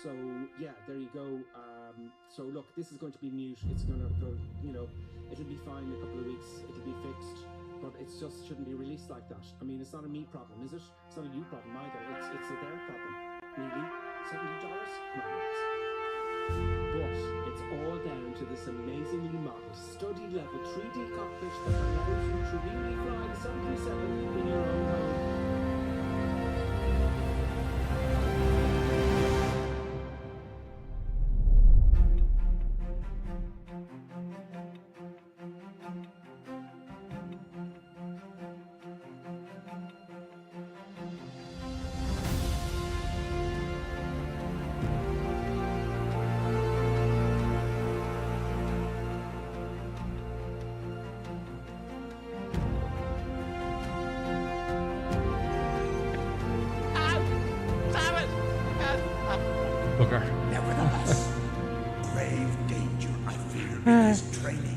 So yeah, there you go. So look, this is going to be mute. It's going to go, you know, it'll be fine in a couple of weeks. It'll be fixed, but it just shouldn't be released like that. I mean, it's not a me problem, is it? It's not a you problem either. It's a their problem. Really? $70? Come on, guys. But it's all down to this amazingly model, study level 3D cockpit that allows you to really fly the 737 in your own home. Nevertheless, grave danger, I fear, in his training.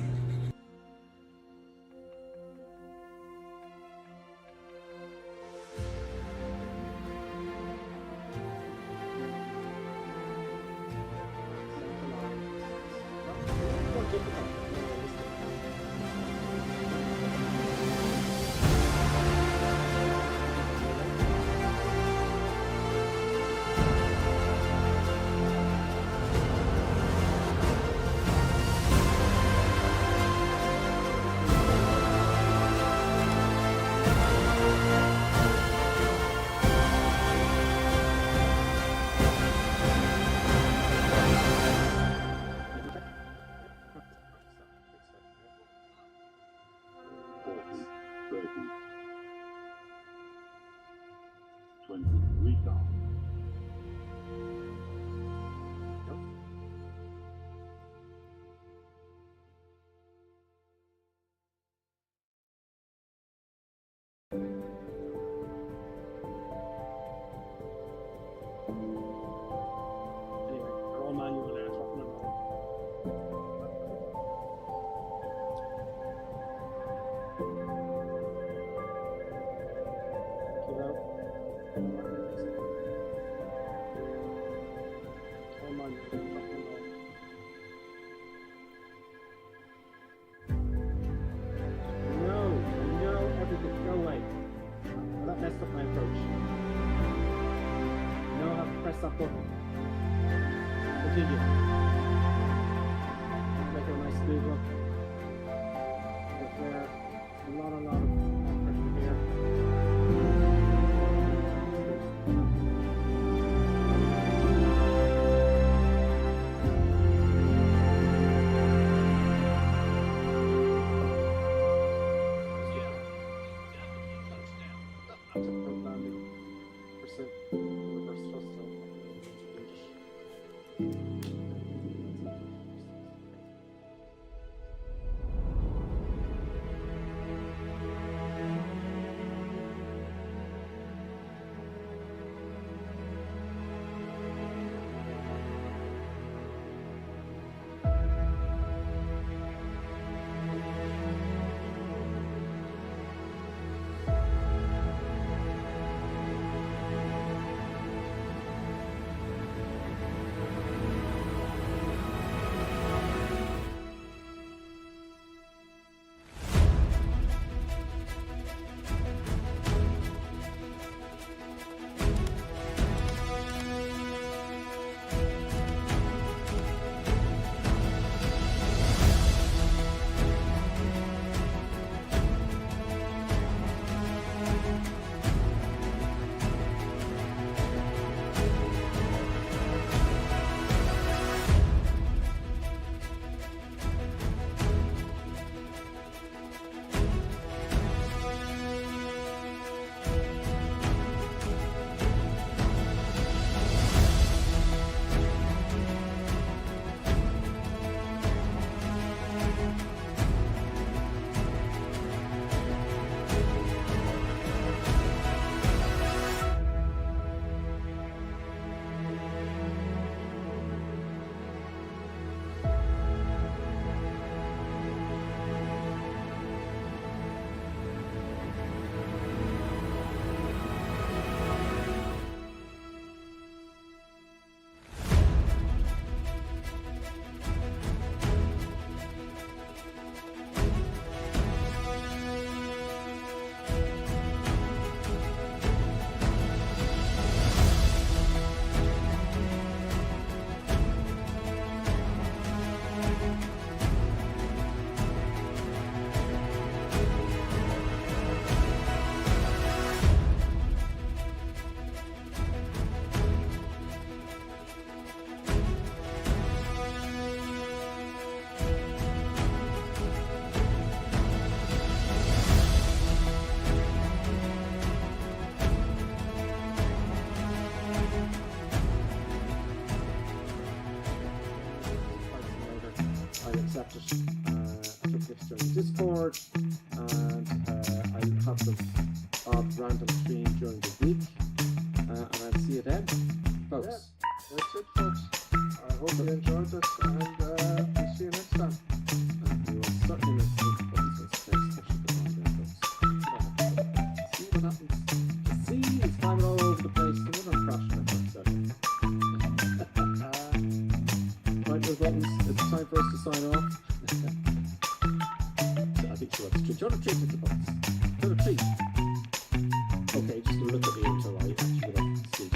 accept it. I took this during Discord, and I'll have some odd random stream during the week, and I'll see you then, folks. Yeah, that's it, folks. I hope you enjoyed it, and we'll see you next time. And we will certainly make the buttons with space. See what happens. The sea is climbing all over the place. So we're not crashing it. Right, those buttons. It's time for us to sign off. I think she wants to treat. Do you want to treat with the buttons? Do you want to treat? Okay, just look at me until I actually get off the stage.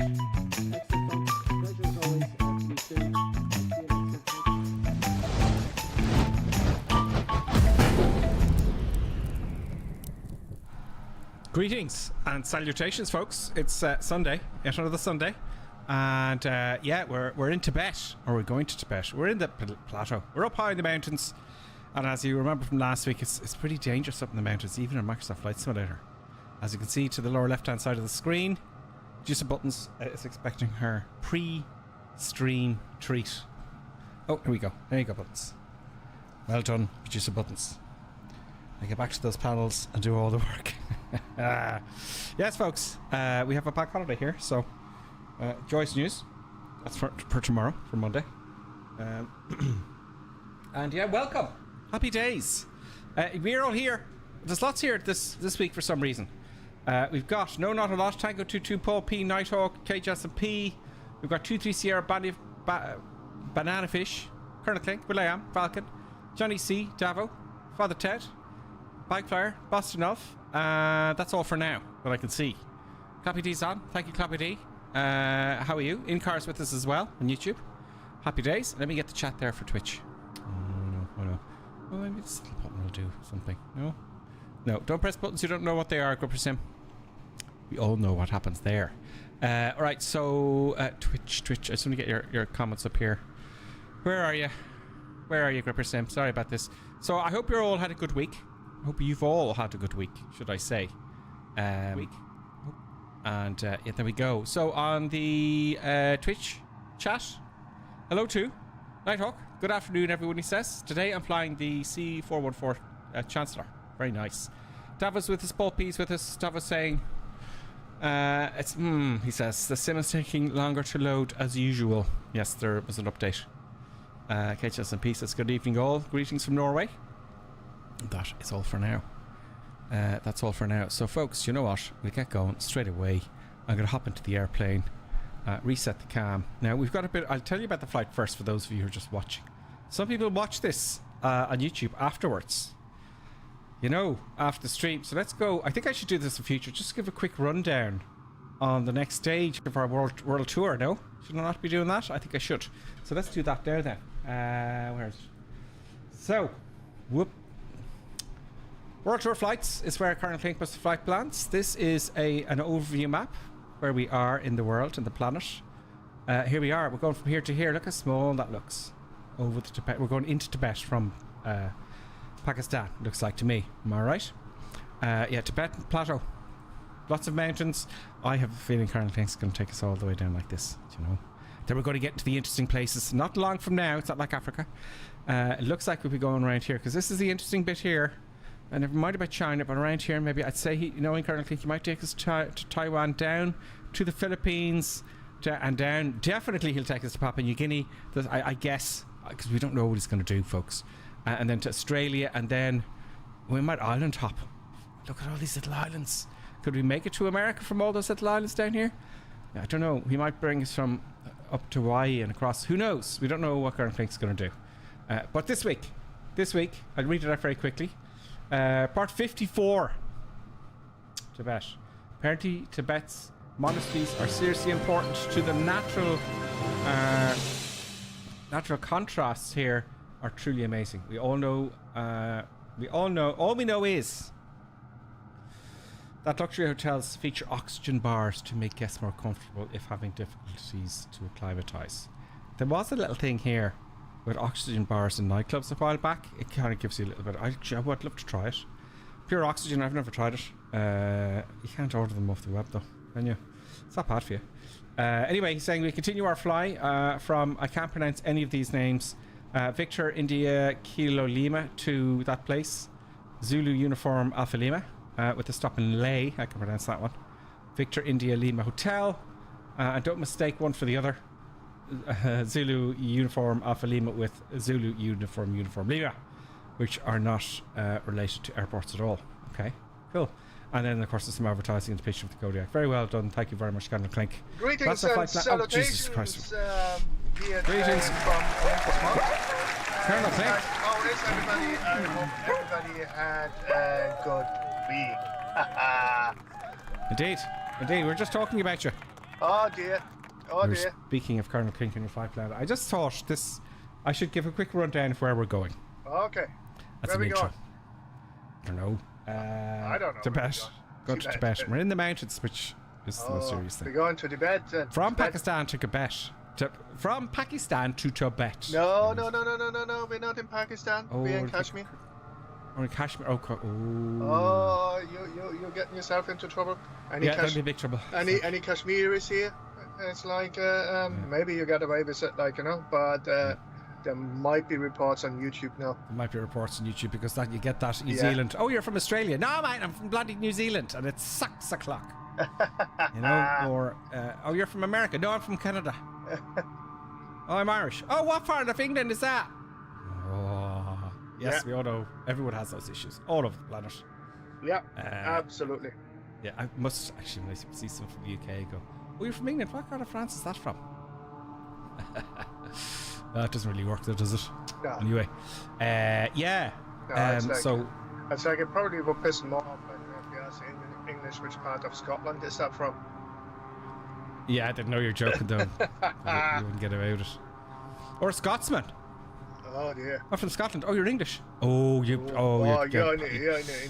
Excellent, folks. Pleasure as always. See you soon. Greetings and salutations, folks. It's Sunday, yet another Sunday, and yeah, we're in Tibet, or we're going to Tibet. We're in the plateau. We're up high in the mountains, and as you remember from last week, it's pretty dangerous up in the mountains, even in Microsoft Flight Simulator. As you can see to the lower left-hand side of the screen, Juice of Buttons is expecting her pre-stream treat. Oh, here we go. There you go, Buttons. Well done, Juice of Buttons. I get back to those panels and do all the work. Yes, folks, we have a bank holiday here, so joyous news. That's for tomorrow, for Monday. And yeah, welcome. Happy days. We're all here. There's lots here this week for some reason. We've got No Not A Lot, Tango 22, Paul P, Nighthawk, KJS&P. We've got 23 Sierra, Banana Fish, Colonel Clink, Will.i.am, Falcon, Johnny C, Davo, Father Ted, Bike Flyer, Boston Elf. That's all for now that I can see. Clappy D's on. Thank you, Clappy D. How are you? In cars with us as well on YouTube. Happy days. Let me get the chat there for Twitch. Oh no. Oh, maybe this little button will do something. No? No, don't press buttons you don't know what they are, Gripper Sim. We all know what happens there. Alright, so Twitch. I just want to get your comments up here. Where are you? Where are you, Gripper Sim? Sorry about this. So I hope you all had a good week. I hope you've all had a good week, should I say. And yeah, there we go. So on the Twitch chat, hello to Nighthawk. Good afternoon, everyone, he says. Today I'm flying the C414 Chancellor. Very nice. Davos with us, Paul P's with us. Davos saying, he says, the sim is taking longer to load as usual. Yes, there was an update. KHS&P says, good evening all. Greetings from Norway. That is all for now. That's all for now. So folks, you know what? We'll get going straight away. I'm going to hop into the airplane, reset the cam. Now we've got a bit, I'll tell you about the flight first for those of you who are just watching. Some people watch this on YouTube afterwards. You know, after the stream. So let's go. I think I should do this in future. Just give a quick rundown on the next stage of our world tour, no? Should I not be doing that? I think I should. So let's do that there then. Where is it? So, whoop. World Tour Flights is where Colonel Clink was the flight plans. This is an overview map where we are in the world, in the planet. Here we are. We're going from here to here. Look how small that looks. Over the Tibet. We're going into Tibet from Pakistan, looks like to me. Am I right? Yeah, Tibetan plateau. Lots of mountains. I have a feeling Colonel Clink's going to take us all the way down like this, you know. Then we're going to get to the interesting places. Not long from now. It's not like Africa. It looks like we'll be going around here because this is the interesting bit here. And never mind about China, but around here, maybe I'd say, knowing Colonel Clink, he might take us to Taiwan, down to the Philippines, and down. Definitely he'll take us to Papua New Guinea, I guess, because we don't know what he's going to do, folks. And then to Australia, and then we might island hop. Look at all these little islands. Could we make it to America from all those little islands down here? I don't know. He might bring us from up to Hawaii and across. Who knows? We don't know what Colonel Clink's going to do. But this week, I'll read it out very quickly. Part 54, Tibet. Apparently Tibet's monasteries are seriously important to the natural contrasts here are truly amazing. All we know is that luxury hotels feature oxygen bars to make guests more comfortable if having difficulties to acclimatize. There was a little thing here with oxygen bars in nightclubs a while back. It kind of gives you a little bit. I would love to try it. Pure oxygen, I've never tried it. You can't order them off the web though, can you? It's not bad for you. Anyway, he's saying we continue our fly from, I can't pronounce any of these names, Victor India Kilo Lima to that place. Zulu Uniform Alpha Lima with a stop in Leh. I can pronounce that one. Victor India Lima Hotel. And don't mistake one for the other. Zulu Uniform Alpha Lima with Zulu Uniform Lima, which are not related to airports at all. Okay, cool. And then, of course, there's some advertising in the picture of the Kodiak. Very well done. Thank you very much, Colonel Clink. Greetings and salutations. Greetings. From Colonel Clink. How is everybody? I hope everybody had a good week. Indeed. We're just talking about you. Oh dear. Speaking of Colonel Clink and your flight plan, I just thought I should give a quick rundown of where we're going. Okay. That's Where an we intro. going? I don't know. I don't know. Tibet. Go to Tibet. We're in the mountains, which is the most serious thing. We're going to Tibet. From Pakistan to Tibet. From Pakistan to Tibet. No. We're not in Pakistan. We're in Kashmir. Oh, in Kashmir. Oh, you're getting yourself into trouble. That'd be big trouble. Any Kashmiris here? It's like maybe you got away with it, but there might be reports on YouTube now. There might be reports on YouTube because you get that New Zealand. Oh, you're from Australia? No, mate, I'm from bloody New Zealand, and it's 6 o'clock. Or you're from America? No, I'm from Canada. Oh, I'm Irish. Oh, what part of England is that? Oh, yes, we all know. Everyone has those issues all over the planet. Yeah, absolutely. Yeah, I must actually, when I see some from the UK, go, oh, you're from England? What part of France is that from? That doesn't really work though, does it? No. Anyway, it's like it probably would piss them off if you ask in English which part of Scotland is that from. Yeah, I didn't know you're joking though. You wouldn't get away with it. Or a Scotsman. Oh dear. I'm from Scotland. Oh, you're English. Oh, you. Oh, I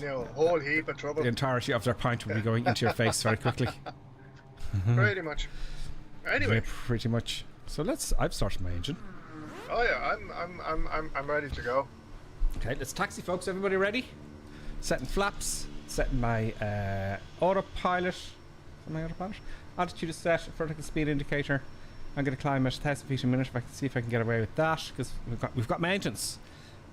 know. A whole heap of trouble. The entirety of their pint will be going into your face very quickly. Pretty much. Anyway. Pretty much. So I've started my engine. Oh yeah, I'm ready to go. Okay, let's taxi, folks. Everybody ready? Setting flaps. Setting my autopilot. My autopilot. Altitude is set. Vertical speed indicator. I'm going to climb at 1,000 feet a minute. If I can see if I can get away with that, because we've got mountains.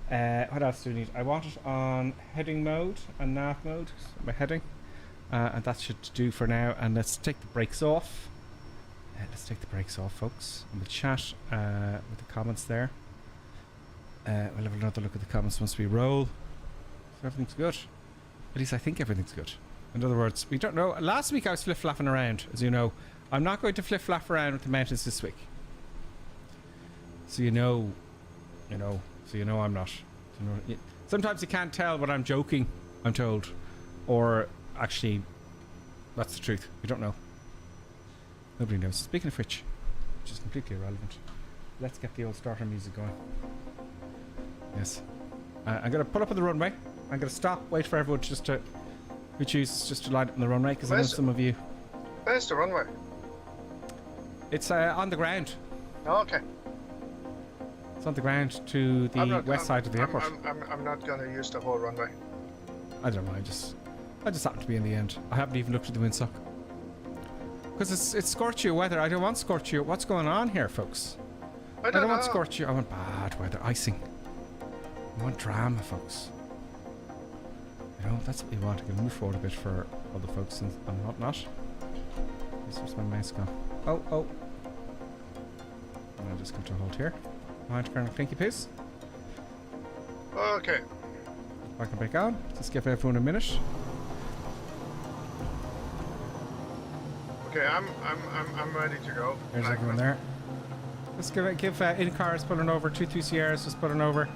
What else do we need? I want it on heading mode and nav mode. So my heading, and that should do for now. And let's take the brakes off. Let's take the brakes off, folks, and we'll chat with the comments there. We'll have another look at the comments once we roll. So everything's good. At least I think everything's good. In other words, we don't know. Last week I was flip-flapping around, as you know. I'm not going to flip-flap around with the mountains this week. So I'm not. Sometimes you can't tell when I'm joking, I'm told. Or actually, that's the truth. We don't know. Nobody knows. Speaking of which is completely irrelevant, let's get the old starter music going. Yes. I'm going to pull up on the runway. I'm going to stop, wait for everyone who chooses just to line up on the runway, because I know some of you... Where's the runway? It's on the ground. Oh, okay. It's on the ground to the west side of the airport. I'm not going to use the whole runway. I don't know, I just happened to be in the end. I haven't even looked at the windsock. Because it's scorchy weather. I don't want scorchy. What's going on here, folks? I don't want scorchy. I want bad weather. Icing. I want drama, folks. That's what we want. I'm going to move forward a bit for other folks and whatnot. Where's my mouse gone? Oh. I'll just come to a halt here. Behind Colonel Clinky Piss. Okay. Back and back on. Just give everyone a minute. Okay, I'm ready to go. There's everyone there. Let's give in cars pulling over, 2 Sierras just pulling over.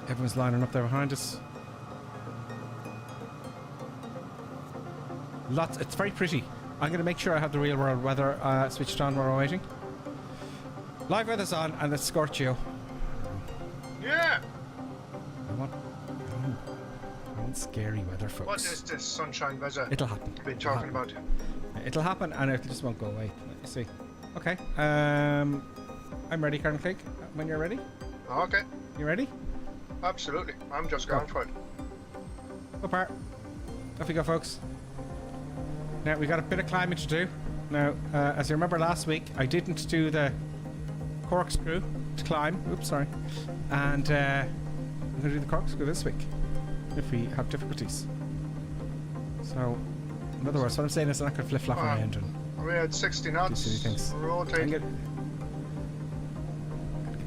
Everyone's lining up there behind us. It's very pretty. I'm going to make sure I have the real world weather switched on while we're waiting. Live weather's on, and it's scorchio. Yeah. I want scary weather, folks. What is this sunshine weather? It'll happen. You've been talking about. It'll happen, and it just won't go away. Let me see. Okay. I'm ready, Colonel Clegg. When you're ready. Okay. You ready? Absolutely. I'm just going for it. Apart. Off you go, folks. Now we got a bit of climbing to do. Now, as you remember last week, I didn't do the corkscrew to climb. Oops, sorry. And I'm going to do the corkscrew this week if we have difficulties. So, in other words, what I'm saying is I'm not going to flip-flop around and we're at 60 knots. silly things. Rotate. Get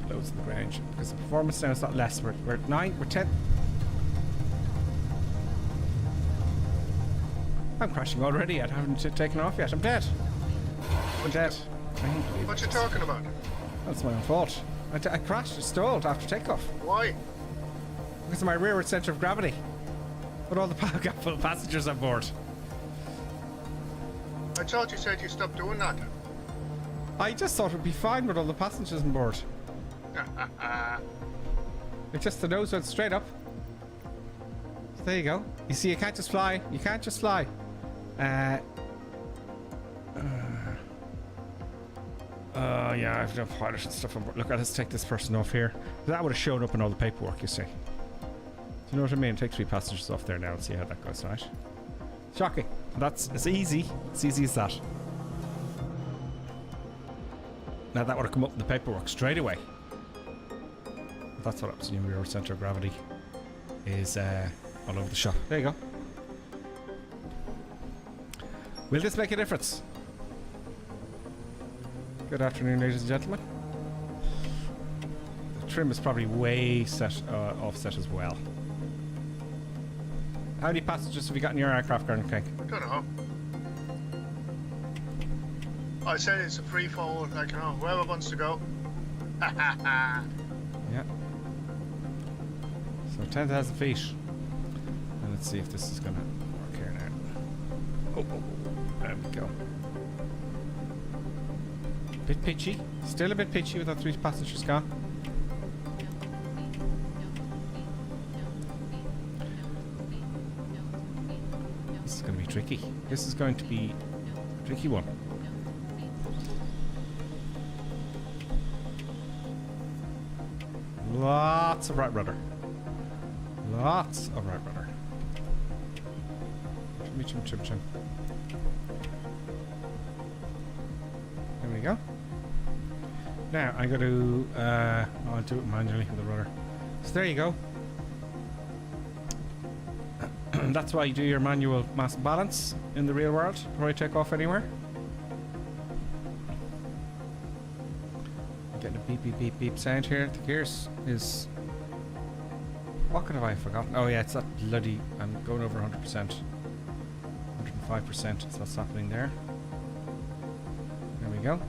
loads of the ground because the performance now is not less. We're at 9, we're 10. I'm crashing already. I haven't taken off yet. I'm dead. I'm dead. What you talking about? That's my own fault. I crashed, stalled after takeoff Why? because of my rearward center of gravity. With all the full passengers on board. I thought you said you stopped doing that. I just thought it would be fine with all the passengers on board. It's just the nose went straight up. So there you go. You see, you can't just fly. You can't just fly. Yeah, I've no pilot and stuff on board. Look, let's take this person off here. That would have shown up in all the paperwork, you see. Do you know what I mean? Take 3 passengers off there now and see how that goes, right? Shocking. It's easy. It's easy as that. Now that would have come up in the paperwork straight away. That's what happens when your centre of gravity is all over the shop. There you go. Will this make a difference? Good afternoon, ladies and gentlemen. The trim is probably way offset as well. How many passengers have you got in your aircraft, Gordon Cake? I don't know. I said it's a free fall, like, you know, whoever wants to go. Yeah. So 10,000 feet. And let's see if this is going to work here now. Oh, there we go. Bit pitchy. Still a bit pitchy with our 3 passengers gone. This is going to be tricky. This is going to be a tricky one. Lots of right rudder. Lots of right rudder. Chim. There we go. Now I'm going to I'll do it manually with the rudder. So there you go. That's why you do your manual mass balance in the real world before you take off anywhere. I'm getting a beep beep beep beep sound here. The gears is... What could have I forgotten? Oh yeah, it's that bloody... I'm going over 100%. 105%, so what's happening there. There we go.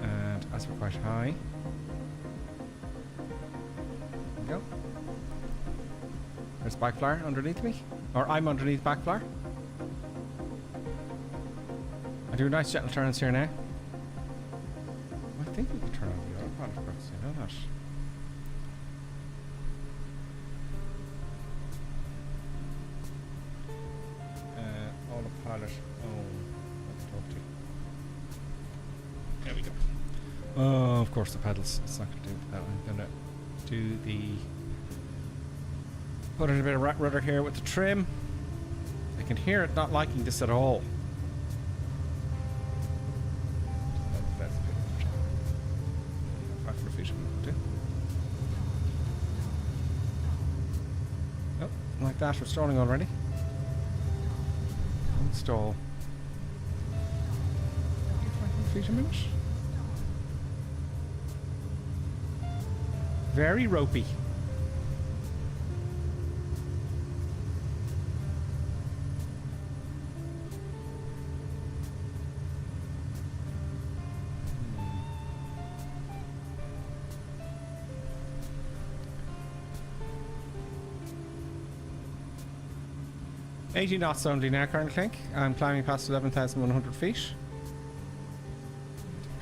And as we're quite high... There we go. There's backflyer underneath me. Or I'm underneath backflyer. I do nice gentle turns here now. I think we can turn on the autopilot, of course, you know that. Autopilot on. Let's talk to. There we go. Oh, of course the pedals. It's not going to do that. I'm going to do the... Put in a bit of right rudder here with the trim. I can hear it not liking this at all. Oh, like that, we're stalling already. Don't stall. 500 feet a minute. Very ropey. Hmm. 80 knots only now, currently. I'm climbing past 11,100 feet. It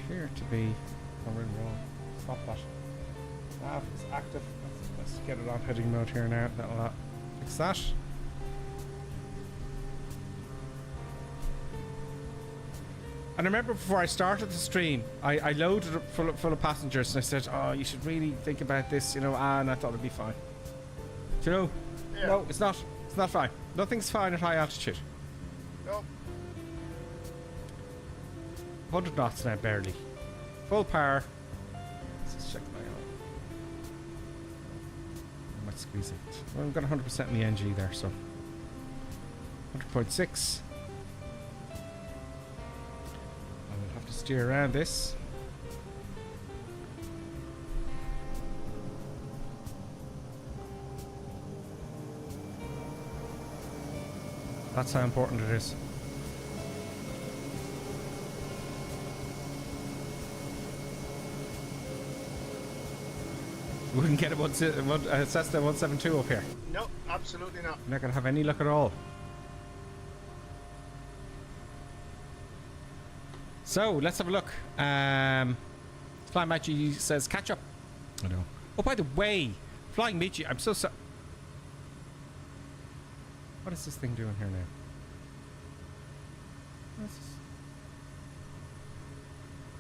appear to be... Oh, we're wrong. Stop that. Nav is active. Let's get it on heading mode here now. That'll fix that. And I remember before I started the stream, I loaded it full of passengers and I said, oh, you should really think about this, you know, and I thought it'd be fine. Do you know? Yeah. No, it's not. It's not fine. Nothing's fine at high altitude. Nope. 100 knots now, barely. full power. Let's just check my own. I might squeeze it. Well, I've got 100% in the NG there, so 100.6. I will have to steer around this. That's how important it is. We wouldn't get a Cessna 172 up here. No, absolutely not. We're not going to have any luck at all. So, let's have a look. Flying Michi says, catch up. I know. Oh, by the way, Flying Michi, I'm so sorry. What is this thing doing here now?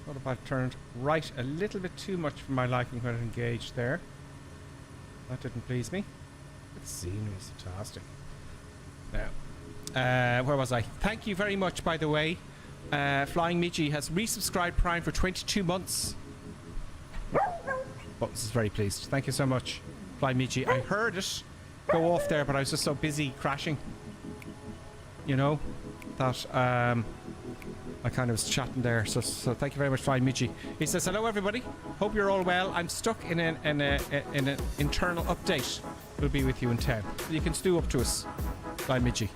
What if I've turned right a little bit too much for my liking when it engaged there? That didn't please me. The scenery is fantastic. Now, where was I? Thank you very much, by the way. Flying Michi has resubscribed Prime for 22 months. Oh, this is very pleased. Thank you so much, Flying Michi. I heard it go off there, but I was just so busy crashing, you know, that I kind of was chatting there. So thank you very much, Flying Michi. He says, hello everybody, hope you're all well. I'm stuck in an internal update. We'll be with you in 10. You can stew up to us, Flying Michi.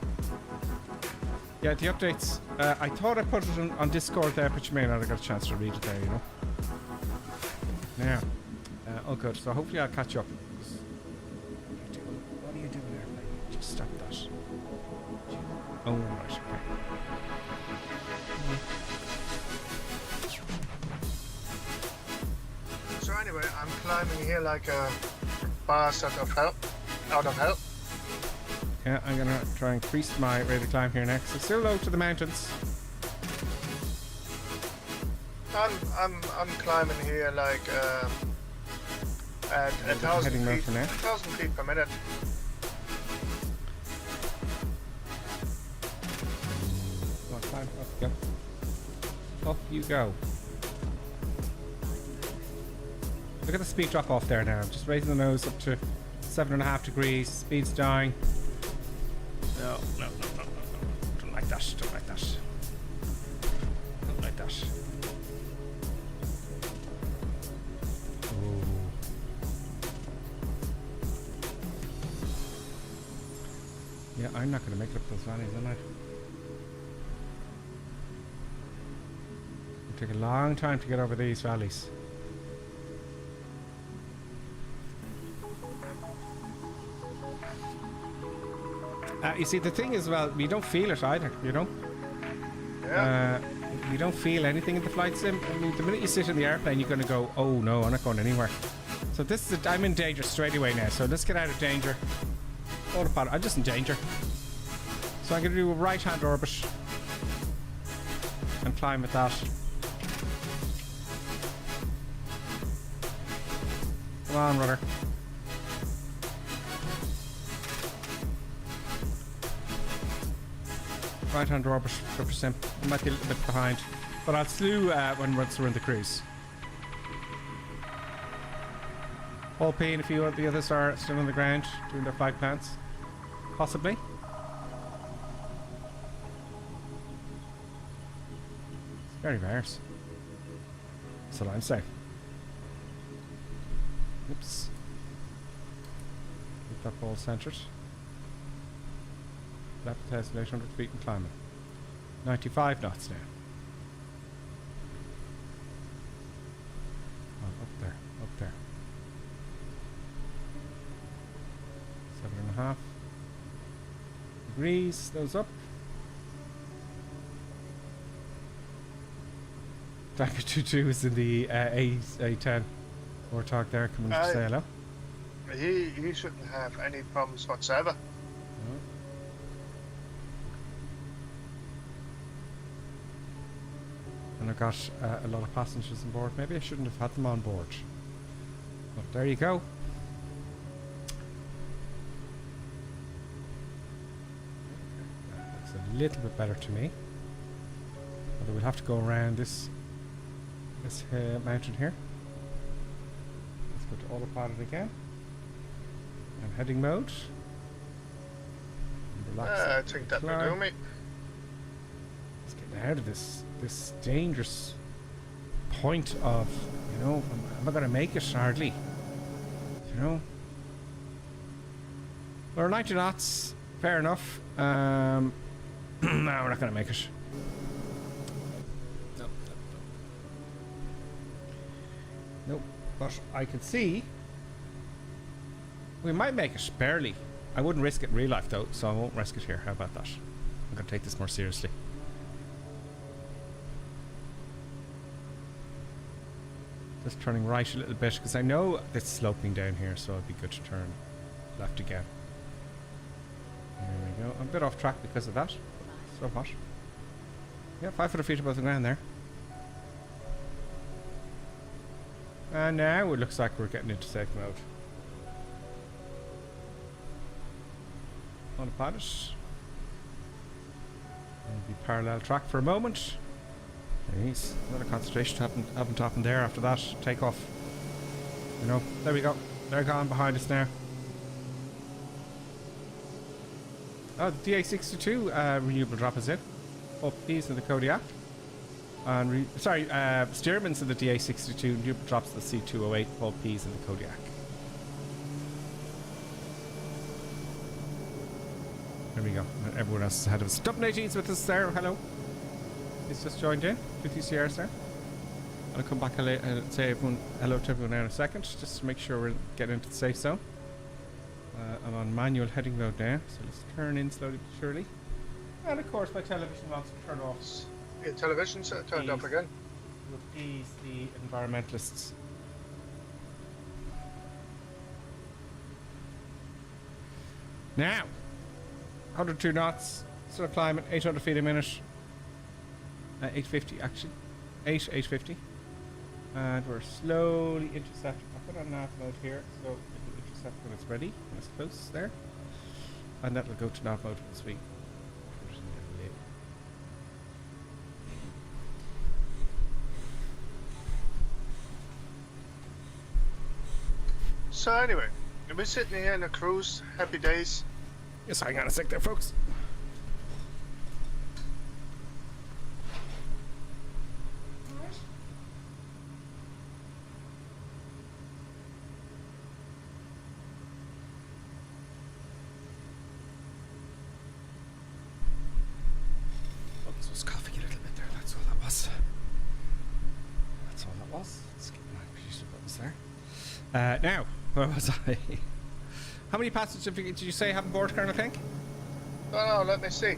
Yeah, the updates, I thought I put it on Discord there, but you may not have got a chance to read it there, you know. Now, oh good, so hopefully I'll catch up. What are you doing there, mate? Just stop that. Oh, right, okay. So anyway, I'm climbing here like a boss out of hell. Yeah, I'm gonna try and increase my rate of climb here next. It's still low to the mountains. I'm climbing here like at 1,000 heading low feet, for now. 1,000 feet per minute. Come on, climb. Off you go. Off you go. Look at the speed drop off there now. I'm just raising the nose up to 7.5 degrees. Speed's dying. No. Don't like that. Don't like that. Don't like that. Oh. Yeah, I'm not going to make it up those valleys, am I? It'll take a long time to get over these valleys. You see, the thing is, well, you don't feel it either, you know? Yeah. You don't feel anything in the flight sim. I mean, the minute you sit in the airplane, you're going to go, oh no, I'm not going anywhere. So this is, I'm in danger straight away now, so let's get out of danger. Autopilot, I'm just in danger. So I'm going to do a right-hand orbit and climb with that. Come on, rudder. Right-hand orbit, 100%. I might be a little bit behind, but I'll slew once we're in the cruise. Paul P and a few of the others are still on the ground doing their flight plans. Possibly. It's very various. That's what I'm saying. Oops. Keep that ball centered. Left 1,800 feet and climbing. 95 knots now. Oh, up there, up there. 7.5 degrees, those up. Tanker 22 is in the A10. Warthog there coming to say hello. He shouldn't have any problems whatsoever. And I've got a lot of passengers on board. Maybe I shouldn't have had them on board. But there you go. That looks a little bit better to me. Although we'll have to go around this this mountain here. Let's go to autopilot again. And heading mode. And relax. I think that will do me. Let's get out of this dangerous point of, you know, am I going to make it hardly? You know? We're 90 knots. Fair enough. No, we're not going to make it. Nope. But I can see we might make it barely. I wouldn't risk it in real life though, so I won't risk it here. How about that? I'm going to take this more seriously. Just turning right a little bit because I know it's sloping down here, so it'd be good to turn left again. There we go. I'm a bit off track because of that. So hot. Yeah, 500 feet above the ground there. And now it looks like we're getting into safe mode. Autopilot. And be parallel track for a moment. Jeez, another concentration haven't happened there after that. Takeoff. You know, there we go. They're gone behind us now. Oh, the DA62 renewable drop is in. Up these in the Kodiak. And Steerman's in the DA62, renewable drops the C208, Paul P's in the Kodiak. There we go. And everyone else is ahead of us. Dublin 18's with us there. Hello. He's just joined in. 50 CRs there. I'll come back and say hello to everyone now in a second, just to make sure we're getting into the safe zone. I'm on manual heading mode now, so let's turn in slowly but surely. And of course my television wants to turn off. Your television's turned off again. To appease the environmentalists. Now, 102 knots, still climbing, 800 feet a minute. 850 actually. 850. And we're slowly intercepting. I'll put on nav mode here, so it'll intercept when it's ready, when it's close there. And that'll go to nav mode once we. So anyway, we're sitting here in a cruise, happy days. Yes, hang on a sec there, folks. Oh, this was coughing a little bit there, that's all that was. That's all that was. Let's get my producer buttons there. Now, where was I? How many passengers did you say have on board, Colonel Klink? Oh, let me see.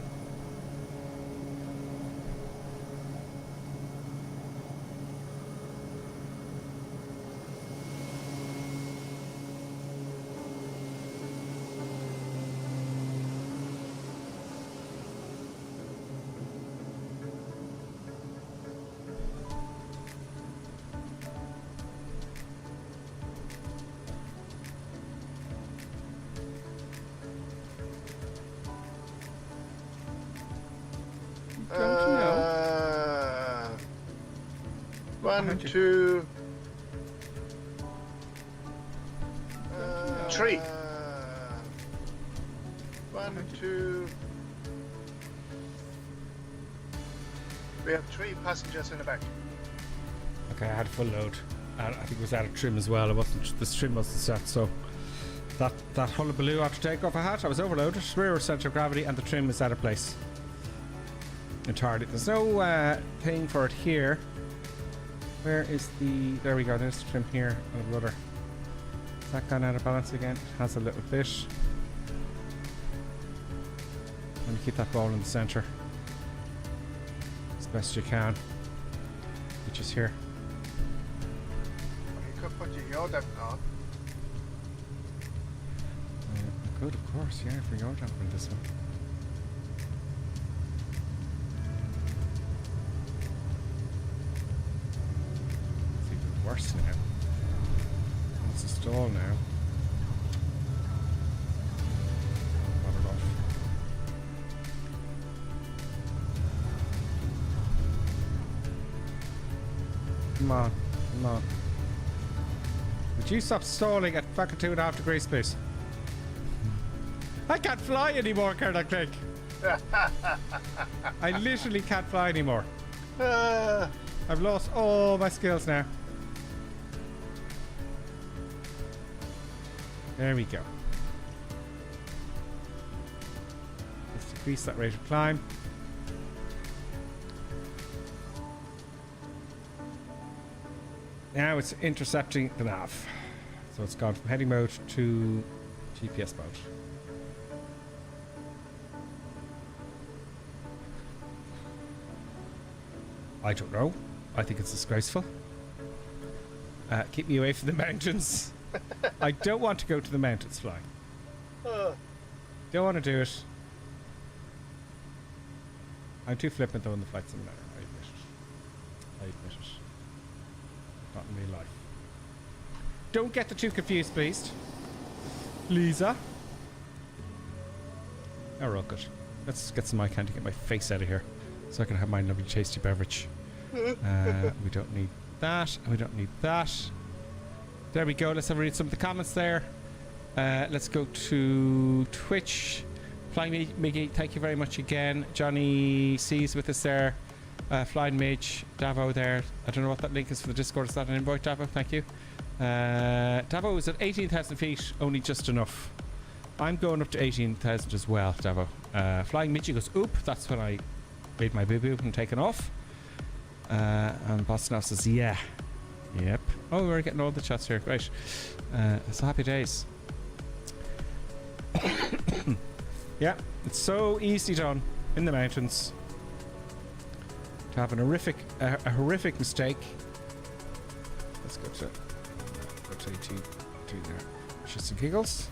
One, two, three. 1, 2. We have 3 passengers in the back. Okay, I had full load. I think it was out of trim as well. This trim wasn't set, so that hullabaloo after takeoff I was overloaded. Rear centre of gravity and the trim is out of place entirely. There's no thing for it here. Where is the... There we go, there's the trim here on the rudder. Has that gone out of balance again? It has a little bit. Let me keep that ball in the centre as best you can, which is here. You could put your yaw damper on. Good, of course, yeah, for yaw damper in this one. Worse now. It's a stall now. Not enough. Come on. Come on. Would you stop stalling at fucking 2.5 degrees, please? I can't fly anymore, Colonel Craig. I literally can't fly anymore. I've lost all my skills now. There we go. Let's decrease that rate of climb. Now it's intercepting the nav. So it's gone from heading mode to GPS mode. I don't know. I think it's disgraceful. Keep me away from the mountains. I don't want to go to the mountains flying. Don't want to do it. I'm too flippant though in the flight simulator. I admit it. I admit it. Not in real life. Don't get the two confused, please. Lisa. Oh, we're all good. Let's get some eye candy, get my face out of here, so I can have my lovely tasty beverage. We don't need that, and we don't need that. There we go. Let's have a read some of the comments there. Let's go to Twitch. Flying Miggy, thank you very much again. Johnny C's with us there. Flying Midge, Davo there. I don't know what that link is for the Discord. Is that an invite, Davo? Thank you. Davo is at 18,000 feet, only just enough. I'm going up to 18,000 as well, Davo. Flying Midge goes, oop, that's when I made my boo-boo and taken off. And Boston says, yeah. Yep. Oh, we're getting all the chats here. Great. So happy days. Yeah, it's so easily done in the mountains to have a horrific mistake. Let's go to 2 there. Shits and giggles.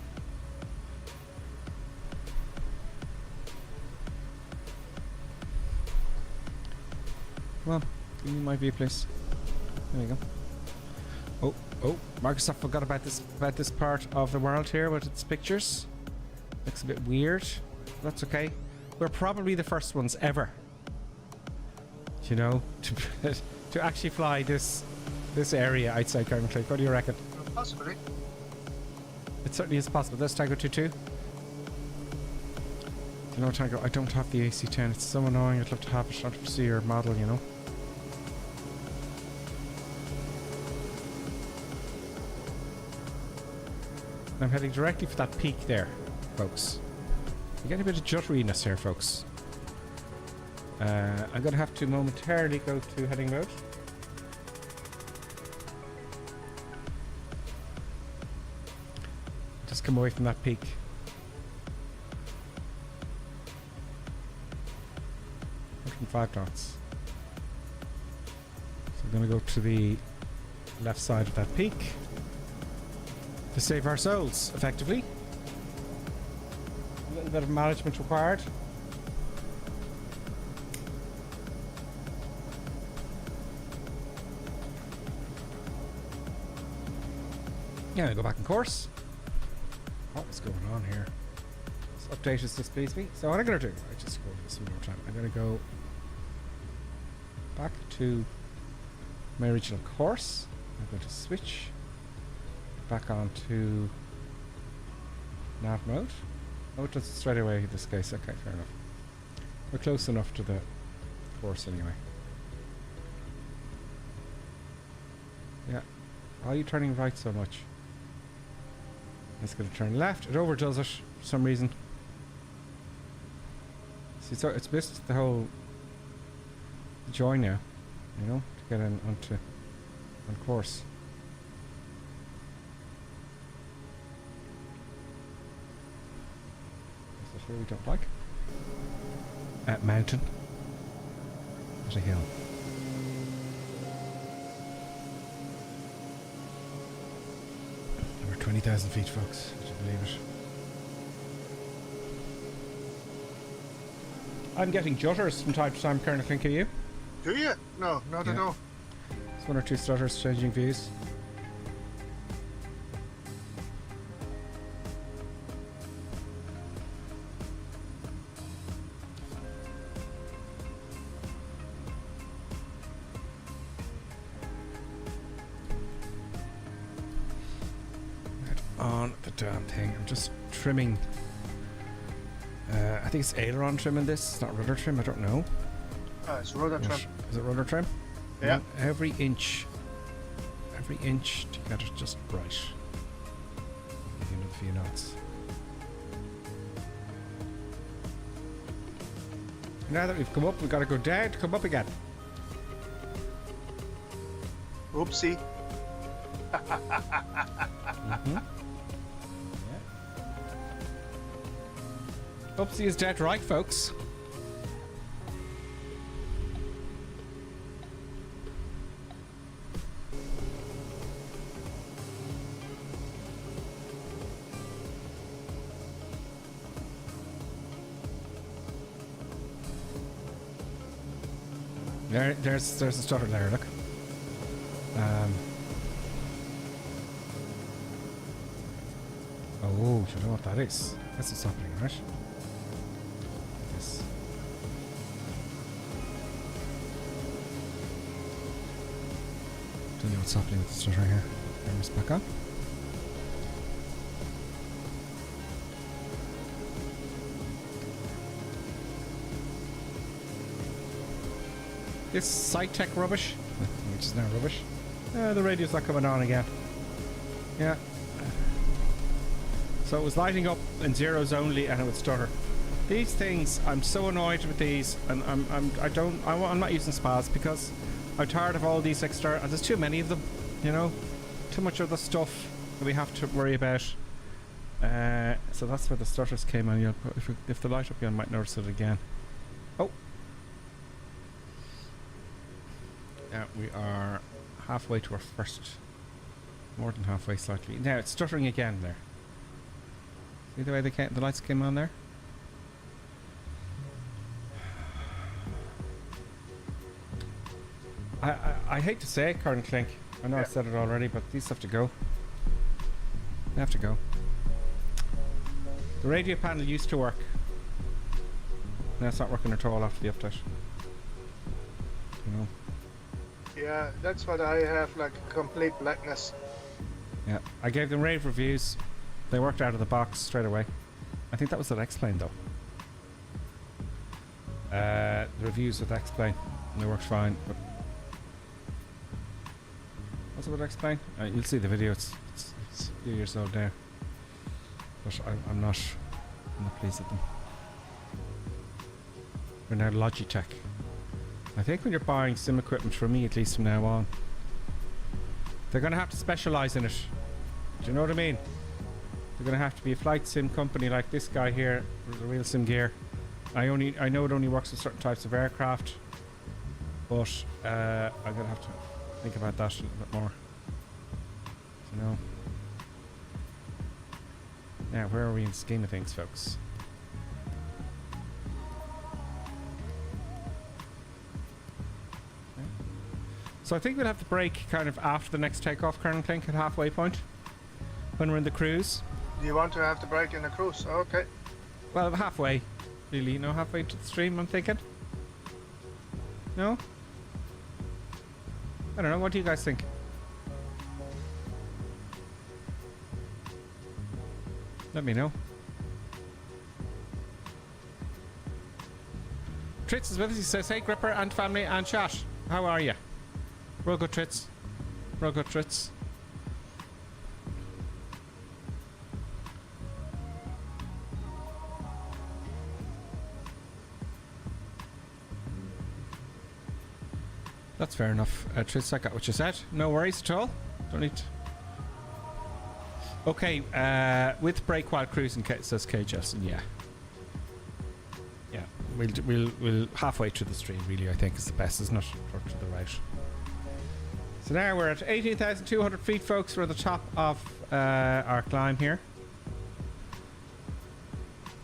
Come on, give me my view, please. There you go. Oh, Microsoft forgot about this part of the world here with its pictures. Looks a bit weird. That's okay. We're probably the first ones ever, you know, to actually fly this area outside Kargil. What do you reckon? Possibly. It certainly is possible. There's Tango 22. You know, Tango, I don't have the AC-10. It's so annoying. I'd love to have it. I'd love to see your model, you know. I'm heading directly for that peak there, folks. You get a bit of jutteriness here, folks. I'm going to have to momentarily go to heading mode. Just come away from that peak. And 5 knots. So I'm going to go to the left side of that peak to save our souls, effectively. A little bit of management required. Yeah, go back in course. What's going on here? Let's update as this please me. So what I'm going to do, I just go this one more time. I'm going to go back to my original course. I'm going to switch back on to nav mode. Oh, it does it straight away in this case. Okay, fair enough. We're close enough to the course anyway. Yeah. Why are you turning right so much? It's going to turn left. It overdoes it for some reason. See, so it's missed the whole join now, you know, to get on course. Is that here we don't like? Mountain. There's a hill. We're 20,000 feet, folks. Would you believe it? I'm getting jutters from time to time, Colonel Clink, are you? Do you? No, not at all. It's 1 or 2 stutters changing views. on the damn thing. I'm just trimming. I think it's aileron trim in this. It's not rudder trim. I don't know. It's rudder trim. Is it rudder trim? Yeah. Every inch to get it just right. Give it a few knots. Now that we've come up, we've got to go down to come up again. Oopsie. Mm-hmm. Yeah. Oopsie is dead right, folks. There's a stutter there, look. Oh, do you know what that is? That's what's happening, right? Yes. Don't know what's happening with the stutter here. Camera's back on. This sci-tech rubbish, which is now rubbish. The radio's not coming on again. Yeah. So it was lighting up in zeros only, and it would stutter. These things, I'm so annoyed with these, and I'm not using spas because I'm tired of all these extra. There's too many of them, you know. Too much of the stuff that we have to worry about. So that's where the stutters came on. If the light up, you might notice it again. Oh. Now we are halfway to our first, more than halfway slightly. Now it's stuttering again there. See the way the lights came on there? I hate to say it, Karen Clink. I know I said it already, but these have to go. They have to go. The radio panel used to work. Now it's not working at all after the update. You know. Yeah, that's what I have, like complete blackness. Yeah, I gave them rave reviews. They worked out of the box straight away. I think that was at X-Plane though. The reviews with X-Plane, they worked fine. But what's it with X-Plane? You'll see the video. It's a few years old there. But I'm not pleased with them. We're now Logitech. I think when you're buying sim equipment, for me at least from now on, they're going to have to specialise in it. Do you know what I mean? They're going to have to be a flight sim company like this guy here, the real sim gear. I know it only works with certain types of aircraft, but I'm going to have to think about that a little bit more. You know. Now, where are we in the scheme of things, folks? So I think we'll have to break kind of after the next takeoff, Colonel Clink, at halfway point, when we're in the cruise. Do you want to have the break in the cruise? Okay. Well, halfway, really, you know, halfway to the stream, I'm thinking. No? I don't know, what do you guys think? Let me know. Tritz is with us. He says, hey, Gripper and family and chat. How are you? Real good, Tritz. Real good, Tritz. That's fair enough. Tritz, I got what you said. No worries at all. Don't need to. Okay, with break while cruising, says K. Justin. Yeah. Yeah, we'll halfway through the stream, really, I think is the best, isn't it? Or to the right. So now we're at 18,200 feet, folks. We're at the top of our climb here.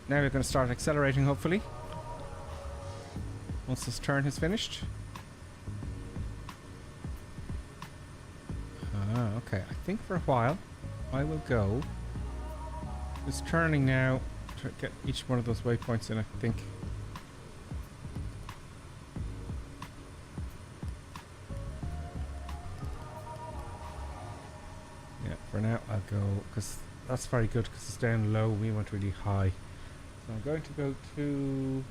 Now we're going to start accelerating, hopefully, once this turn is finished. Okay, I think for a while I will go. It's turning now to get each one of those waypoints in, I think. Yeah, for now I'll go, because that's very good because it's down low. We went really high. So I'm going to go to...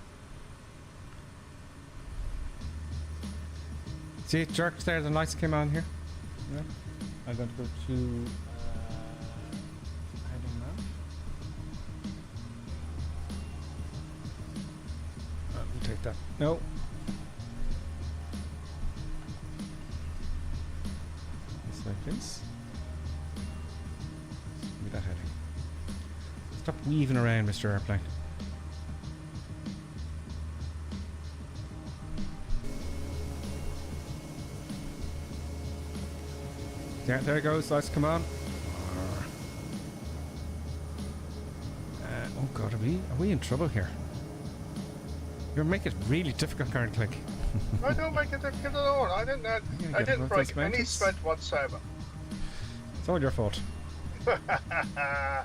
See it jerks there, the lights came on here. Yeah. I'm going to go to heading now. We'll take that. No. This way, please. Give me that heading. Stop weaving around, Mr. Airplane. Yeah, there it goes. Lights come on. Oh god, are we in trouble here? You're making it really difficult, Karen Click. I don't make it difficult at all. I didn't break any sweat whatsoever. It's all your fault. I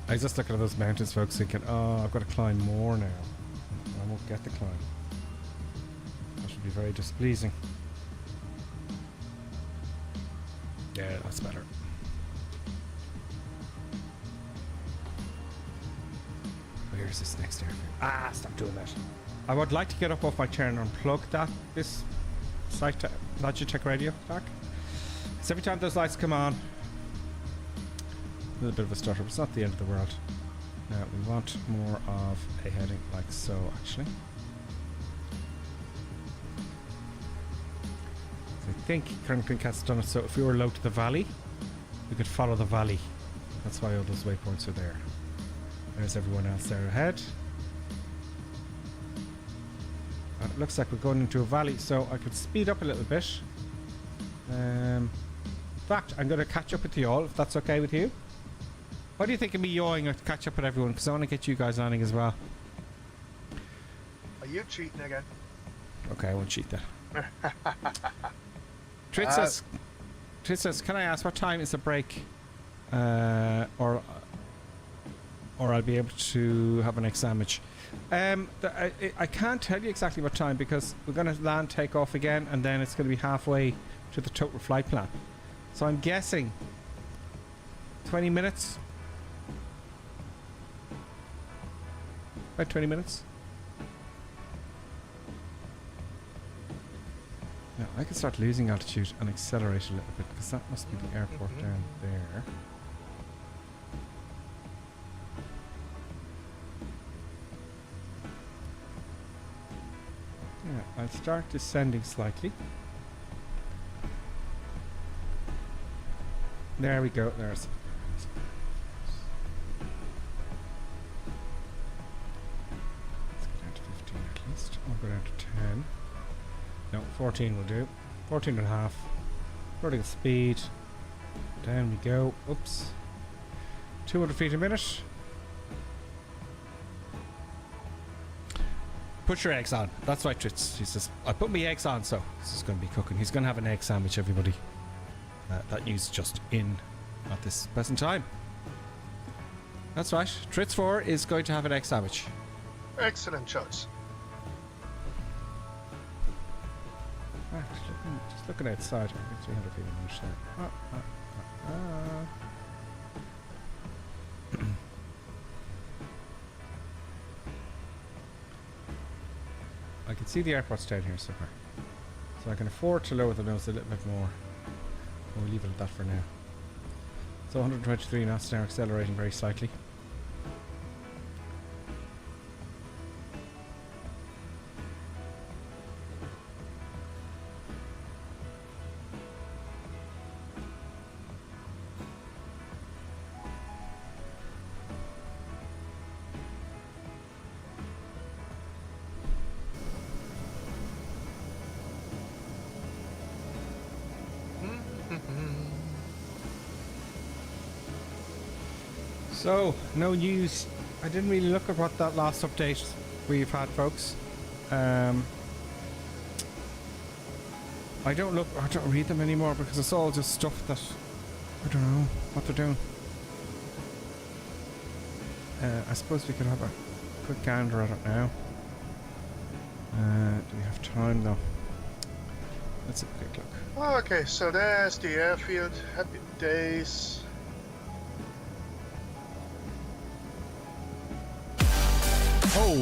was just looking at those mountains, folks, thinking, oh, I've got to climb more now. I won't get the climb. That should be very displeasing. Yeah, that's better. Where is this next airfield? Ah, stop doing that. I would like to get up off my chair and unplug this Logitech radio back. So every time those lights come on, a little bit of a stutter, but it's not the end of the world. Now we want more of a heading like so, actually. I think Colonel Pinkat's done it so if we were low to the valley, we could follow the valley. That's why all those waypoints are there. There's everyone else there ahead. And it looks like we're going into a valley, so I could speed up a little bit. In fact, I'm going to catch up with you all, if that's okay with you. What do you think of me yawing to catch up with everyone? Because I want to get you guys on as well. Are you cheating again? Okay, I won't cheat that. Trit says, can I ask what time is the break? Or I'll be able to have an next sandwich. I can't tell you exactly what time because we're going to land, take off again, and then it's going to be halfway to the total flight plan. So I'm guessing 20 minutes. About 20 minutes. Now I can start losing altitude and accelerate a little bit because that must be the airport down there. Yeah, I'll start descending slightly. There we go. There's. Let's go down to 15 at least. I'll go down to 10. No, 14 will do. 14 and a half. Running at speed. Down we go. Oops. 200 feet a minute. Put your eggs on. That's right, Tritz. He says, I put my eggs on, so this is going to be cooking. He's going to have an egg sandwich, everybody. That news just in at this present time. That's right. Tritz 4 is going to have an egg sandwich. Excellent choice. Just looking outside. I think 300 feet a minute there. I can see the airports down here somewhere. So I can afford to lower the nose a little bit more. We'll leave it at that for now. So 123 knots now, accelerating very slightly. So, no news. I didn't really look at what that last update we've had, folks. I don't read them anymore because it's all just stuff that I don't know what they're doing. I suppose we could have a quick gander at it now. Do we have time though? Let's have a quick look. Okay, so there's the airfield. Happy days. Oh!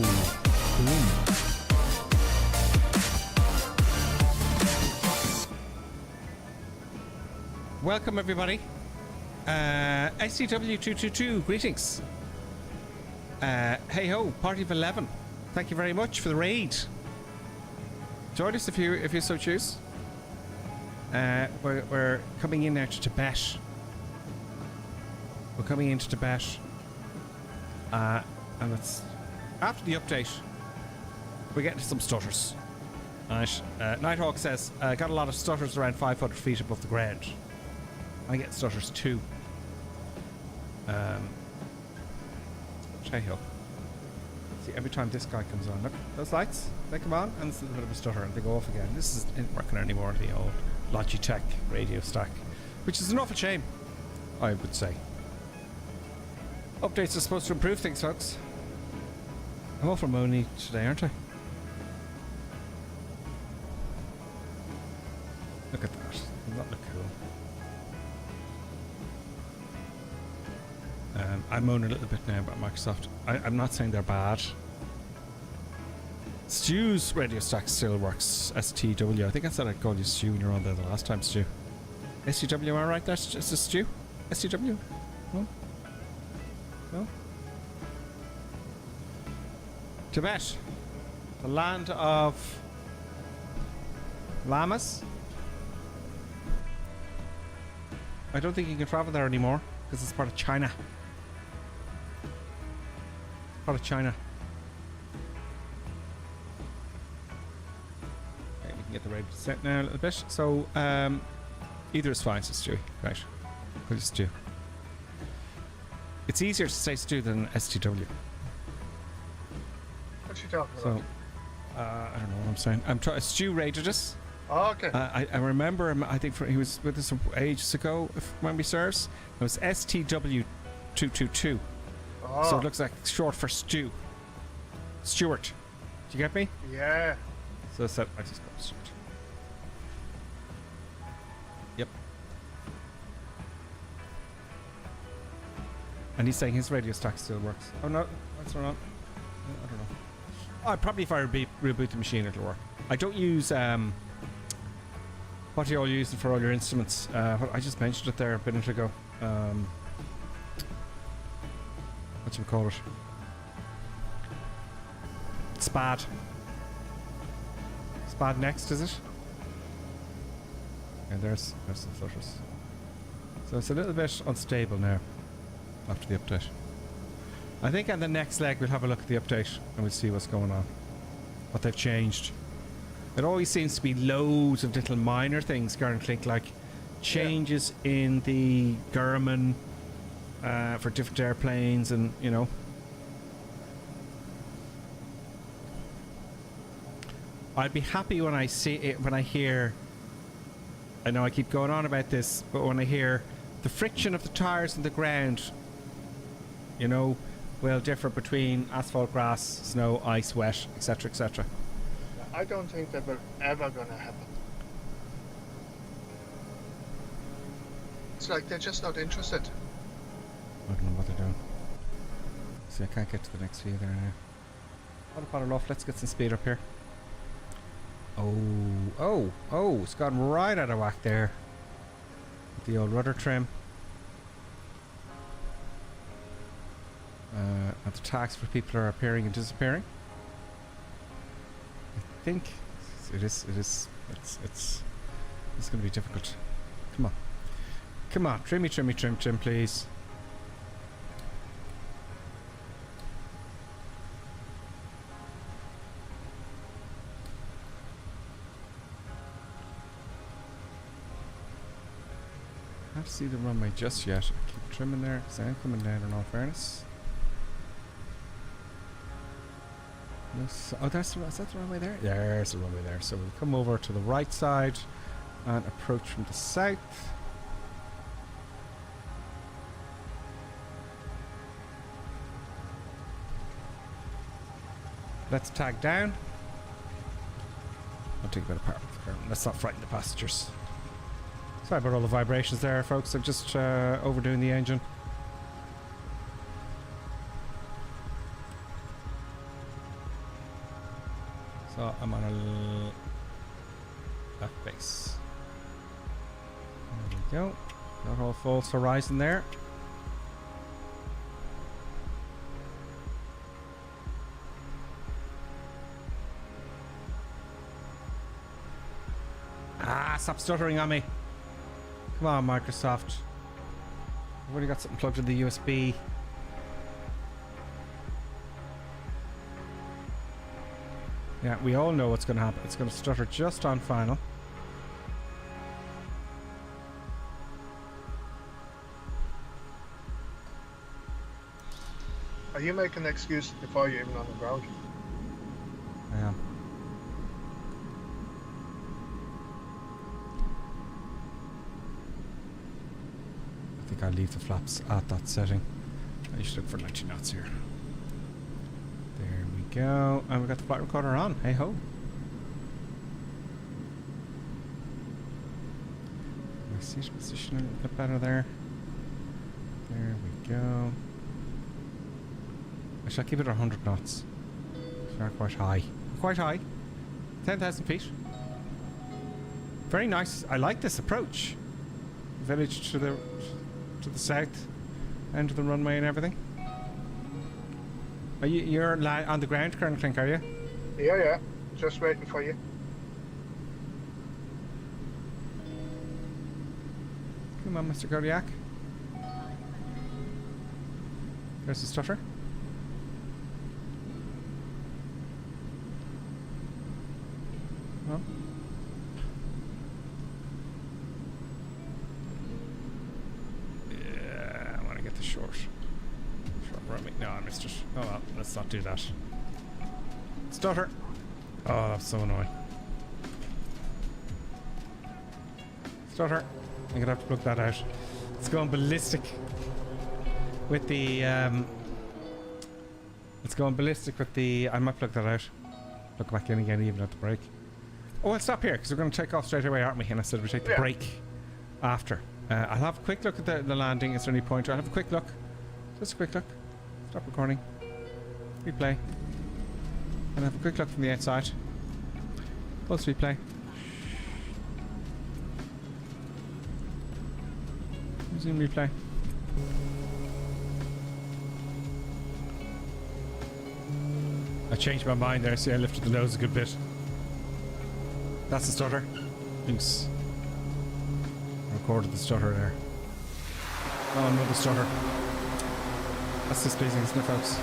Boom. Welcome everybody. STW222, greetings. Hey ho, party of 11. Thank you very much for the raid. Join us if you so choose. We're coming in now to Tibet. We're coming into Tibet. And it's after the update. We're getting to some stutters. Right. Nighthawk says, got a lot of stutters around 500 feet above the ground. I get stutters too. Hey ho. See, every time this guy comes on, look, those lights, they come on and it's a little bit of a stutter and they go off again. This isn't working anymore, the old Logitech radio stack, which is an awful shame, I would say. Updates are supposed to improve things, folks. I'm awful moany today, aren't I? Look at that. Doesn't that look cool? I moan a little bit now about Microsoft. I'm not saying they're bad. Stu's radio stack still works. STW. I think I said I'd call you Stu when you were on there the last time, Stu. STW, am I right there? Is this Stu? STW? No? No? Tibet. The land of llamas. I don't think you can travel there anymore because it's part of China. Part of China. Okay, we can get the radio set now a little bit. So, either is fine, says Stewie. Right. We'll just do. It's easier to say Stu than STW. What you talking about? So, I don't know what I'm saying. Stu rated us. Oh, okay. I remember him, I think he was with us ages ago, if memory serves. It was STW222. Oh. So it looks like short for Stu. Stuart. Do you get me? Yeah. So I just call it Stuart. Yep. And he's saying his radio stack still works. Oh no, that's not. I don't know. Oh, probably if I reboot the machine it'll work. I don't use what are you all using for all your instruments? I just mentioned it there a minute ago. What do you call it? Spad. Spad next, is it? And there's some flutters. So it's a little bit unstable now after the update. I think on the next leg we'll have a look at the update and we'll see what's going on. What they've changed. It always seems to be loads of little minor things, Garden Clink, like changes in the Garmin for different airplanes, and you know. I'd be happy when I see it, when I hear. I know I keep going on about this, but when I hear the friction of the tires in the ground, you know, will differ between asphalt, grass, snow, ice, wet, etc., etc. I don't think that will ever gonna happen. It's like they're just not interested. I don't know what they're doing. See, I can't get to the next view there now. Autopilot off, let's get some speed up here. Oh, it's gone right out of whack there. With the old rudder trim. And the tags for people are appearing and disappearing. I think it's going to be difficult. Come on, trim, please. I have to see the runway just yet. I keep trimming there because I am coming down in all fairness. Oh, is that the runway there? There's the runway there. So we'll come over to the right side and approach from the south. Let's tag down. I'll take that apart. Let's not frighten the passengers. Sorry about all the vibrations there, folks. I'm just overdoing the engine. So I'm on a left base. There we go. Not all false horizon there. Ah, stop stuttering on me. Come on, Microsoft. I've already got something plugged in the USB. Yeah, we all know what's going to happen. It's going to stutter just on final. Are you making excuses before you're even on the ground? I am. I think I'll leave the flaps at that setting. I should look for 90 knots here. There we go. And we've got the flight recorder on. Hey ho. My seat position a little bit better there. There we go. I shall keep it at 100 knots. They are quite high. Quite high. 10,000 feet. Very nice. I like this approach. Village to the south end of the runway and everything. Are you're on the ground, Colonel Clink, are you? Yeah. Just waiting for you. Come on, Mr. Kodiak. There's the stutter. Oh. Yeah, I want to get the short runway. No, I missed it. Oh well, let's not do that. Stutter. Oh, that's so annoying. Stutter. I'm gonna have to plug that out. It's going ballistic with the it's going ballistic with the I might plug that out. Plug back in again even at the break. Oh, I'll stop here because we're going to take off straight away, aren't we? And I said we take the break after. I'll have a quick look at the landing. Is there any point? I'll have a quick look. Just a quick look. Stop recording. Replay. And have a quick look from the outside. Pulse replay. Resume replay. I changed my mind there. See, I lifted the nose a good bit. That's the stutter. Thanks. I recorded the stutter there. Oh, another stutter. That's displeasing, isn't it, folks?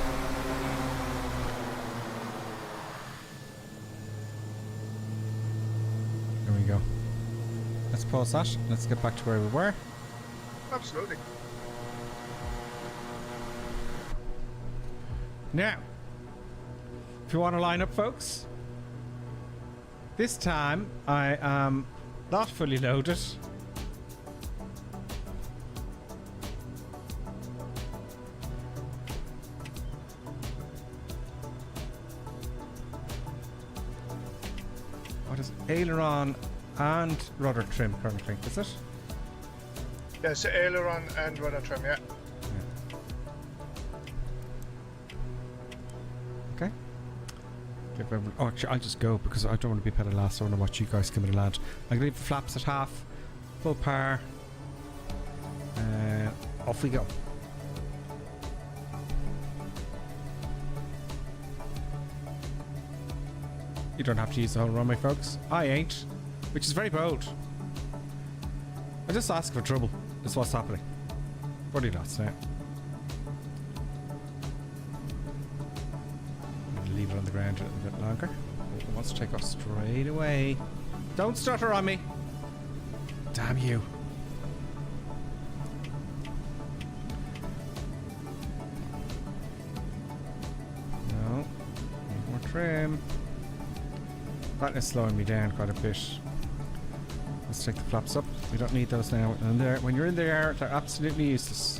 There we go. Let's pause that. Let's get back to where we were. Absolutely. Now, if you want to line up, folks, this time I am not fully loaded. What is aileron and rudder trim currently? Is it? Yes, aileron and rudder trim, yeah. Okay. Oh, actually, I'll just go because I don't want to be pedal last. I want to watch you guys come in and land. I'm going to leave the flaps at half, full power. Off we go. You don't have to use the whole runway, folks. I ain't, which is very bold. I just ask for trouble. That's what's happening. 40 knots now. Leave it on the ground a little bit longer. It wants to take off straight away. Don't stutter on me. Damn you. No. Need more trim. That is slowing me down quite a bit. Let's take the flaps up. We don't need those now. And there, when you're in the air, they're absolutely useless.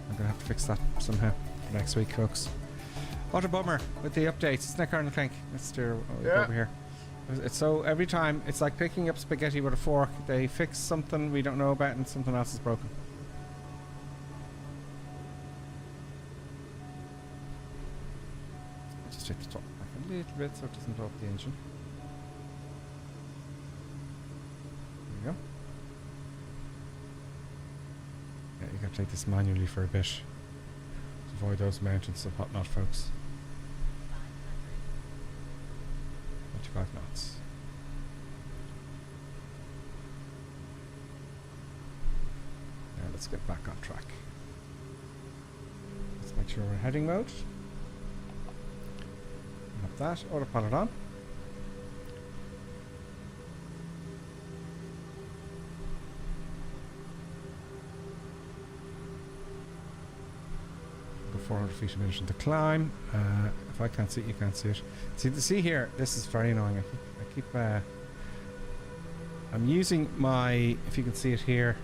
I'm gonna have to fix that somehow for next week, folks. What a bummer with the updates, isn't it, Colonel Clink? Let's steer over here. It's so every time it's like picking up spaghetti with a fork. They fix something we don't know about and something else is broken. Just take the top back a little bit so it doesn't blow up the engine. There we go. Yeah, you gotta take this manually for a bit to avoid those mountains and whatnot, folks. 25 knots. Now let's get back on track. Let's make sure we're in heading mode. Have that, autopilot on. Go 400 feet a minute in the climb. If I can't see it, you can't see it. See here, this is very annoying. I keep I'm using my, if you can see it here,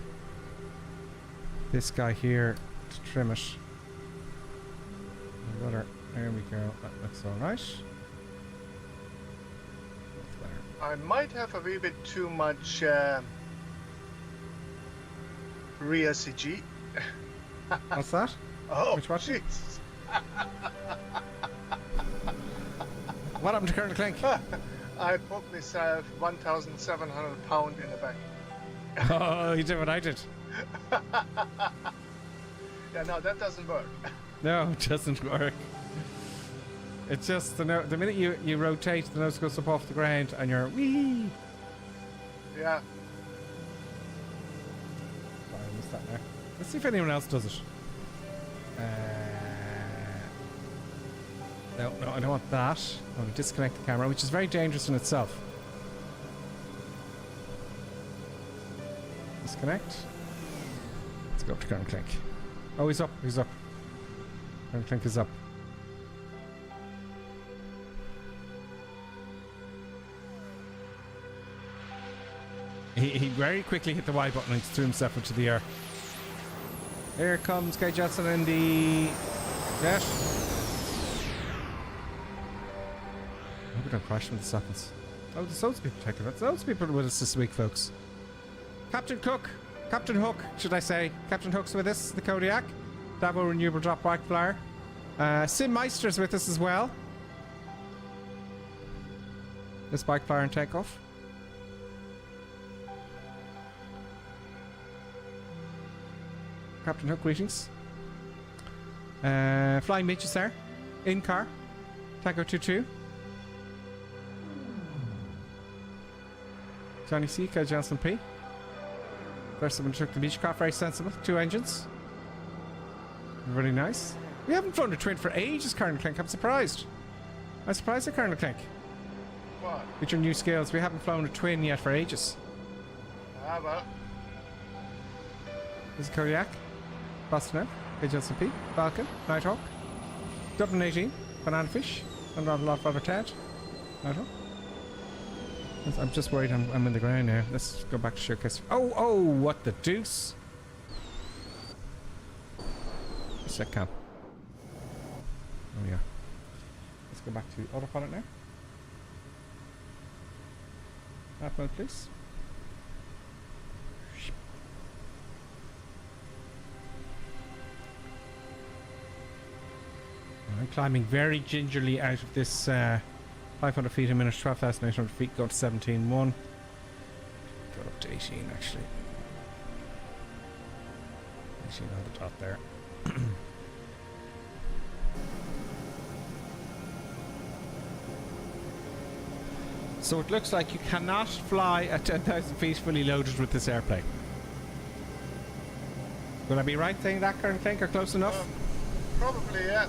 this guy here to trim it. There we go. That looks alright. I might have a wee bit too much rear CG. What's that? Oh, which one? Jesus. What happened to Colonel Clink? I put myself 1,700 pound in the back. Oh, you did what I did. Yeah, no, that doesn't work. No, it doesn't work. It's just the minute you rotate, the nose goes up off the ground and you're wee. Yeah. Sorry, I missed that now. Let's see if anyone else does it. No, I don't want that. I want to disconnect the camera, which is very dangerous in itself. Disconnect. Let's go up to Colonel Clink. Oh, he's up. Colonel Clink is up. He very quickly hit the Y button and threw himself into the air. Here comes Kay Jetson in the jet. I hope we don't crash with the seconds. Oh, there's loads of people taking it. There's loads of people with us this week, folks. Captain Hook, should I say. Captain Hook's with us, the Kodiak. Davo Renewable Drop Bike Flyer. Sim Meister's with us as well. This Bike Flyer and Takeoff. Captain Hook, greetings. Flying Mitch is there. In car. Tango 22. Johnny C, Kyle Johnson P. First one took the Beechcraft, very sensible. 2 engines. Really nice. We haven't flown a twin for ages, Colonel Clink. I'm surprised. I'm surprised at Colonel Clink. What? With your new skills, we haven't flown a twin yet for ages. Ah, well. This is Kodiak. Boston Kyle Johnson P. Falcon. Nighthawk. Dublin 18. Banana Fish. And a lot of other Ted. Nighthawk. I'm just worried I'm in the ground now. Let's go back to showcase. Oh, what the deuce? Set cam. Oh yeah. Let's go back to autopilot now. Lap mode, please. I'm climbing very gingerly out of this 500 feet a minute, 12,800 feet, go to 17.1. Go up to 18 actually. 18 on the top there. So it looks like you cannot fly at 10,000 feet fully loaded with this airplane. Will I be right saying that, Colonel Clink, or close enough? Probably, yeah.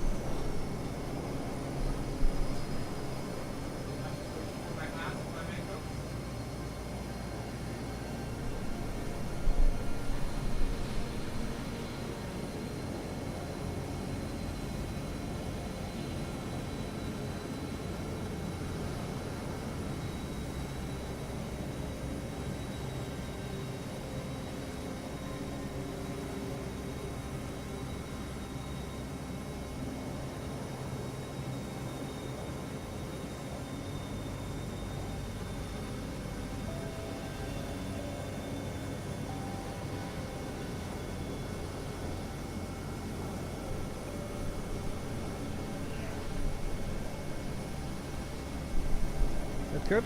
good.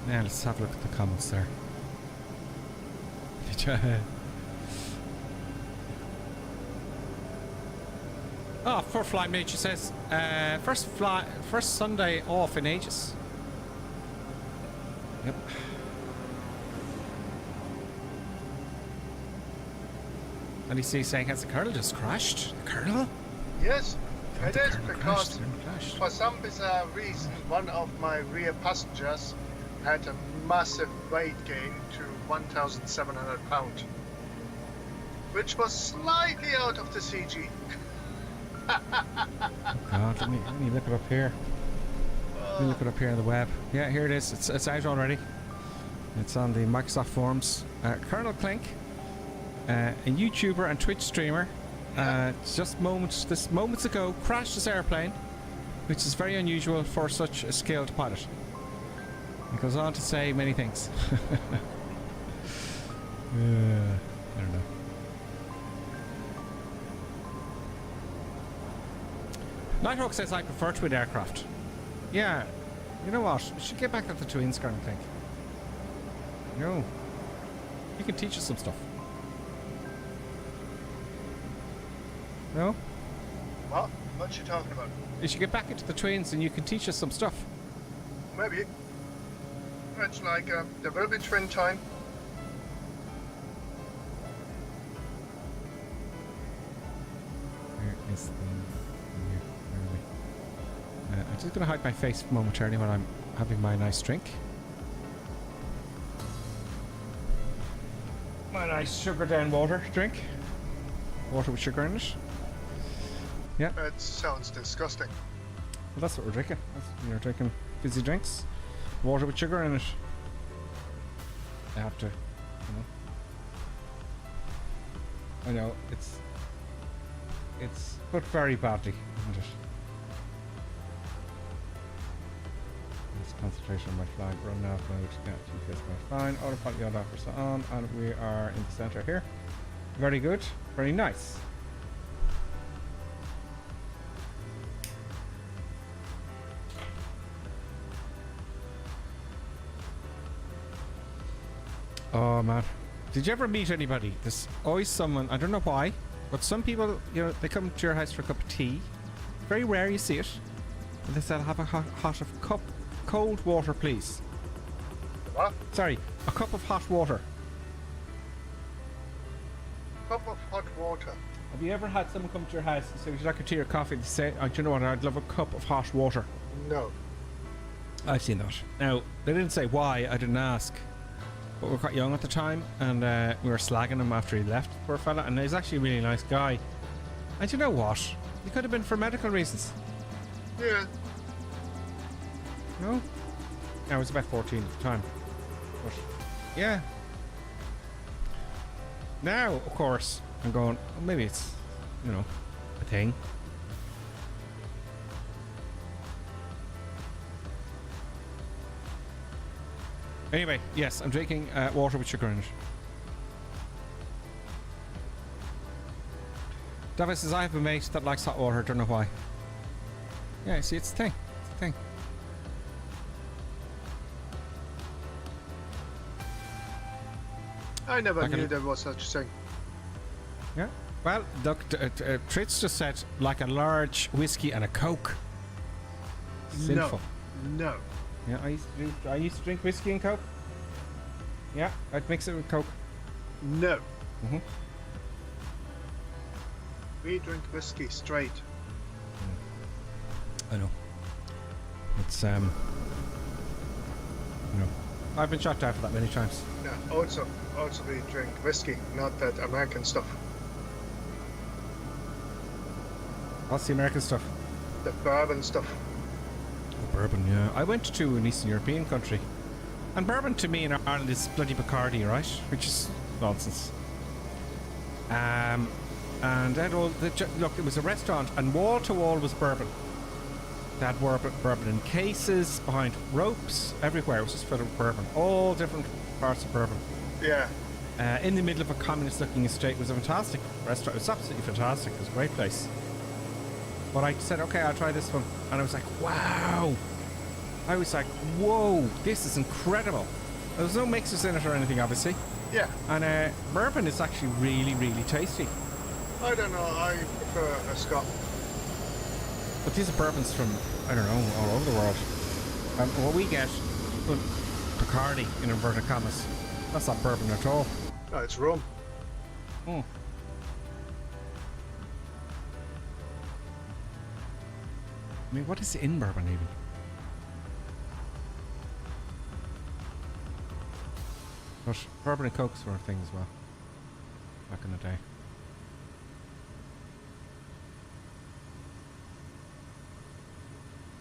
Now let's have a look at the comments there. Oh, for flight mate, she says, first Sunday off in ages. Yep. And he's saying, has the Colonel just crashed? The Colonel? Yes, Oh, it the is Colonel because crashed. for some bizarre reason, one of my rear passengers had a massive weight gain to 1,700 pounds, which was slightly out of the CG. Oh God, let me look it up here. Let me look it up here on the web. Yeah, here it is. It's out already. It's on the Microsoft forums. Colonel Clink, a YouTuber and Twitch streamer, just moments ago crashed his airplane, which is very unusual for such a skilled pilot. He goes on to say many things. I don't know. Nighthawk says I prefer twin aircraft. Yeah, you know what? We should get back at the twins, Colonel Clink. No, you can teach us some stuff. No? What? What you talking about? You should get back into the twins and you can teach us some stuff. Maybe. It's like there will be twin time. Where is the... Where are we? I'm just going to hide my face momentarily while I'm having my nice drink. My nice sugar down water drink. Water with sugar in it. Yeah. It sounds disgusting. Well, that's what we're drinking. You're drinking fizzy drinks. Water with sugar in it. I have to, I know, it's put very badly, isn't it? Let's concentrate on my flag. Run nav mode. Yeah, GPS mode fine. Autopilot yacht offers on, and we are in the center here. Very good. Very nice. Oh man, did you ever meet anybody? There's always someone, I don't know why, but some people, you know, they come to your house for a cup of tea. Very rare you see it. And they say, I'll have a cup, cold water please. What? Sorry, a cup of hot water. Cup of hot water. Have you ever had someone come to your house and say, would you like a tea or coffee? They say, oh, do you know what, I'd love a cup of hot water. No. I've seen that. Now, they didn't say why, I didn't ask. But we were quite young at the time, and we were slagging him after he left, poor fella, and he's actually a really nice guy. And you know what? He could have been for medical reasons. Yeah. No? I was about 14 at the time. But, yeah. Now, of course, I'm going, well, maybe it's, you know, a thing. Anyway, yes, I'm drinking water with sugar in it. David says, I have a mate that likes hot water, don't know why. Yeah, see, it's a thing. It's a thing. I never knew there was such a thing. Yeah. Well, Tritz just said, like a large whiskey and a Coke. Sinful. No. Yeah, I used to drink whiskey and Coke. Yeah, I'd mix it with Coke. No. Mm-hmm. We drink whiskey straight. I know. It's you know, I've been shot down for that many times. Yeah. Also we drink whiskey, not that American stuff. What's the American stuff? The bourbon stuff. Bourbon, yeah. I went to an Eastern European country, and bourbon to me in Ireland is bloody Bacardi, right? Which is nonsense. And that look, it was a restaurant, and wall to wall was bourbon. They had bourbon in cases, behind ropes, everywhere. It was just filled with bourbon. All different parts of bourbon. Yeah. in the middle of a communist-looking estate. It was a fantastic restaurant. It was absolutely fantastic. It was a great place. But I said, okay, I'll try this one. And I was like, wow. I was like, whoa, this is incredible. There was no mixers in it or anything, obviously. Yeah. And bourbon is actually really, really tasty. I don't know. I prefer a Scot. But these are bourbons from, I don't know, all over the world. What we get, well, Bacardi, in inverted commas, that's not bourbon at all. No, it's rum. Hmm. I mean, what is in bourbon even? But bourbon and cokes were a thing as well, back in the day.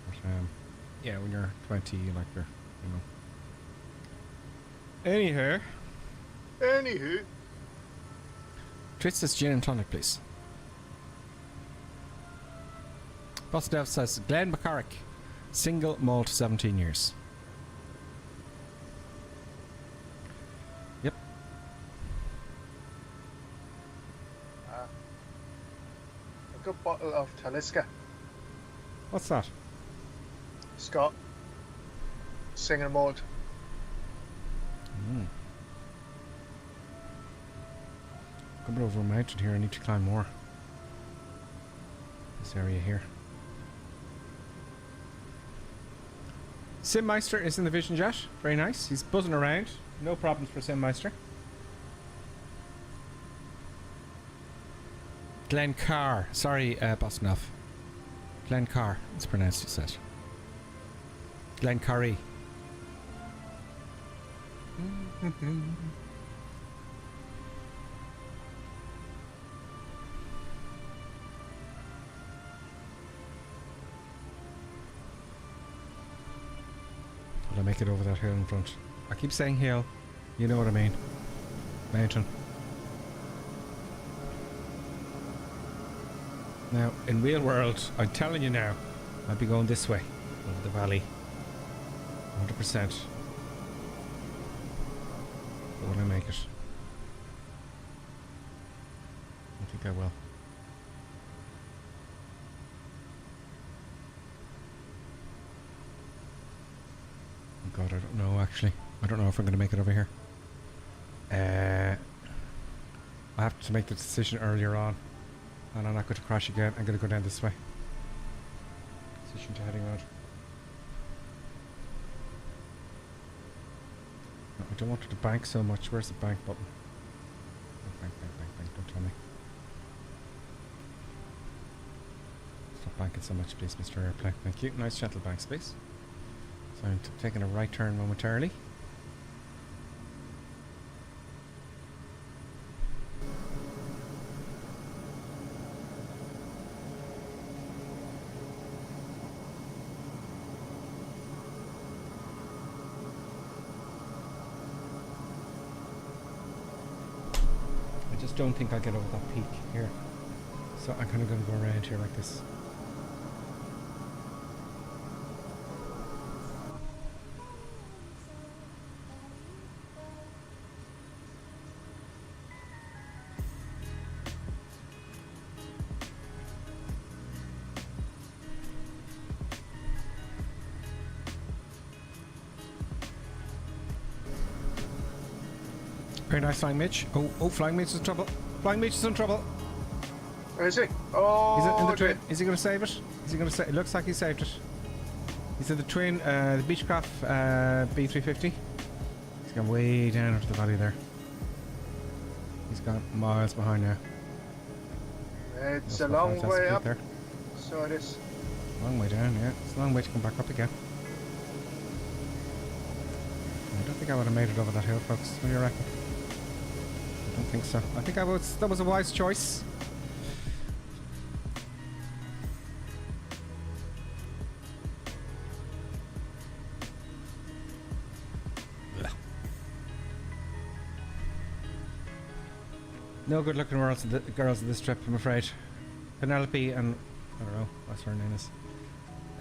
But yeah, when you're 20, you like your, you know. Anywho. Tristis gin and tonic, please. Bossdev says Glen McCarrick, single malt, 17 years. Yep. A good bottle of Talisker. What's that? Scott. Single malt. Coming over a mountain here, I need to climb more. This area here. Simmeister is in the Vision Jet. Very nice. He's buzzing around. No problems for Simmeister. Glen Carr. Sorry, Bosnov. Glen Carr. It's pronounced, you said. Glen Carry. Will I make it over that hill in front? I keep saying hill. You know what I mean. Mountain. Now, in real world, I'm telling you now, I'll be going this way, over the valley. 100%. But will I make it? I think I will. Oh God, I don't know actually. I don't know if I'm going to make it over here. I have to make the decision earlier on. And I'm not going to crash again. I'm going to go down this way. Decision to heading road. No, I don't want it to bank so much. Where's the bank button? Oh, bank, bank, bank, bank. Don't tell me. Stop banking so much, please, Mr. Airplane. Thank you. Nice gentle banks, please. So I'm taking a right turn momentarily. I don't think I'll get over that peak here, so I'm kind of going to go around here like this. Very nice, Flying Mitch. Oh, Flying Mitch is in trouble. Flying Mitch is in trouble. Where is he? Oh, He's in the okay. twin. Is he going to save it? Is he going to save it? Looks like he saved it. He's in the twin, the Beechcraft B350. He's gone way down into the valley there. He's gone miles behind now. It's That's a my long fantastic way feat up. there. So it is. Long way down, yeah. It's a long way to come back up again. I don't think I would have made it over that hill, folks. What do you reckon? I don't think so. I think that was a wise choice. No good looking girls in this trip, I'm afraid. Penelope and I don't know, what's her name is.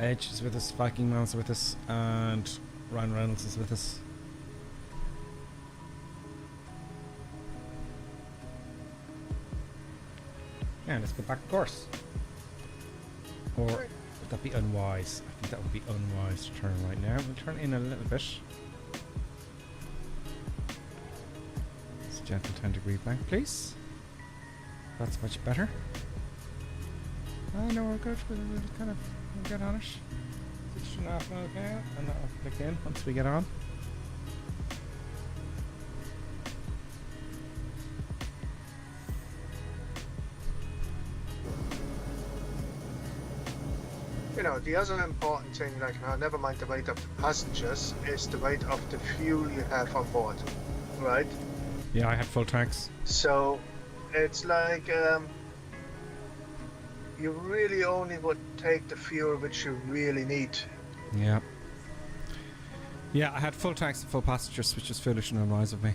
Edge is with us, Viking Man's with us, and Ryan Reynolds is with us. Yeah, let's go back course. Or would that be unwise? I think that would be unwise to turn right now. We'll turn in a little bit. It's a gentle 10-degree bank, please. That's much better. Oh no, we're good. We'll kind of get on it. 6.5 mile now, and that'll click in once we get on. You know, the other important thing, like now, never mind the weight of the passengers, is the weight of the fuel you have on board, right? Yeah, I had full tanks. So it's like you really only would take the fuel which you really need. Yeah. Yeah, I had full tanks and full passengers, which is foolish and unwise of me.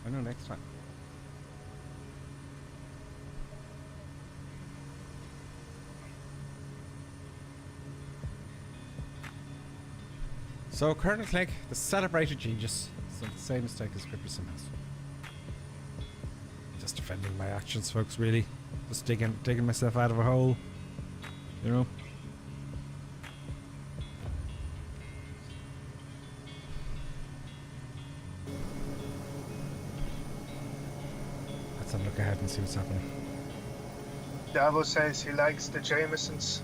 I know next time. So, Colonel Clegg, the celebrated genius, has done the same mistake as Gripperson has. Just defending my actions, folks, really. Just digging myself out of a hole. You know? Let's have a look ahead and see what's happening. Davo says he likes the Jamesons.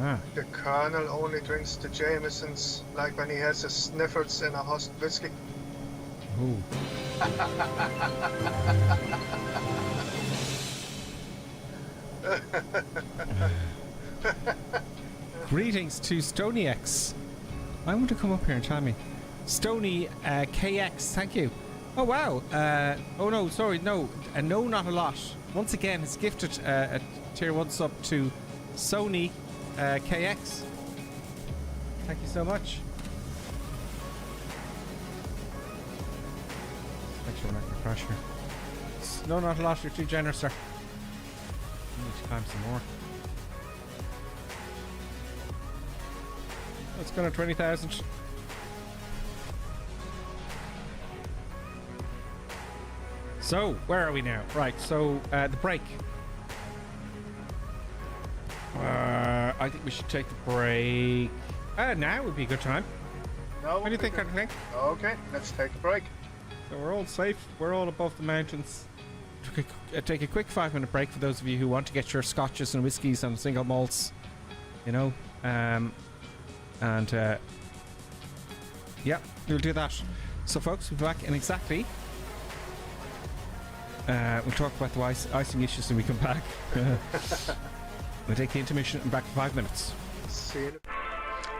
Ah. The Colonel only drinks the Jamesons like when he has his sniffles in a host whiskey. Ooh. Greetings to Stony X. I want to come up here and tell me. Stony KX, thank you. Oh wow. Oh no, sorry, no. No, not a lot. Once again, it's gifted a tier 1 sub to Sony KX. Thank you so much. Make sure I'm not going to crash here. No, not a lot. You're too generous, sir. I need to climb some more. Let's go to 20,000. So, where are we now? Right, so the break. I think we should take the break. Now would be a good time. What do you think, Colonel? Okay, let's take a break. So we're all safe. We're all above the mountains. Take a quick 5-minute break for those of you who want to get your scotches and whiskies and single malts. You know, yeah, we'll do that. So, folks, we'll be back in exactly. We'll talk about the icing issues when we come back. We'll take the intermission and back for 5 minutes. See you.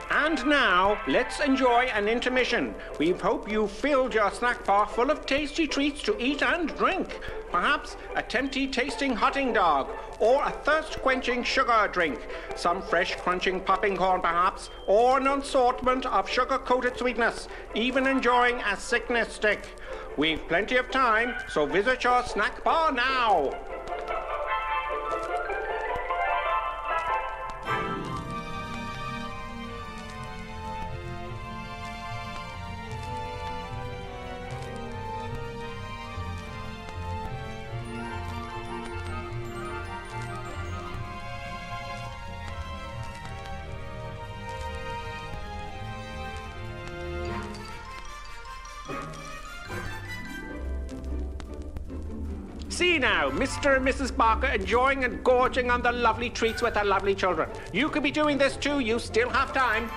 And now, let's enjoy an intermission. We hope you filled your snack bar full of tasty treats to eat and drink. Perhaps a tempting tasting hotting dog, or a thirst-quenching sugar drink. Some fresh crunching popping corn perhaps, or an assortment of sugar-coated sweetness. Even enjoying a sickness stick. We've plenty of time, so visit your snack bar now. See now, Mr. and Mrs. Barker enjoying and gorging on the lovely treats with their lovely children. You could be doing this too, you still have time.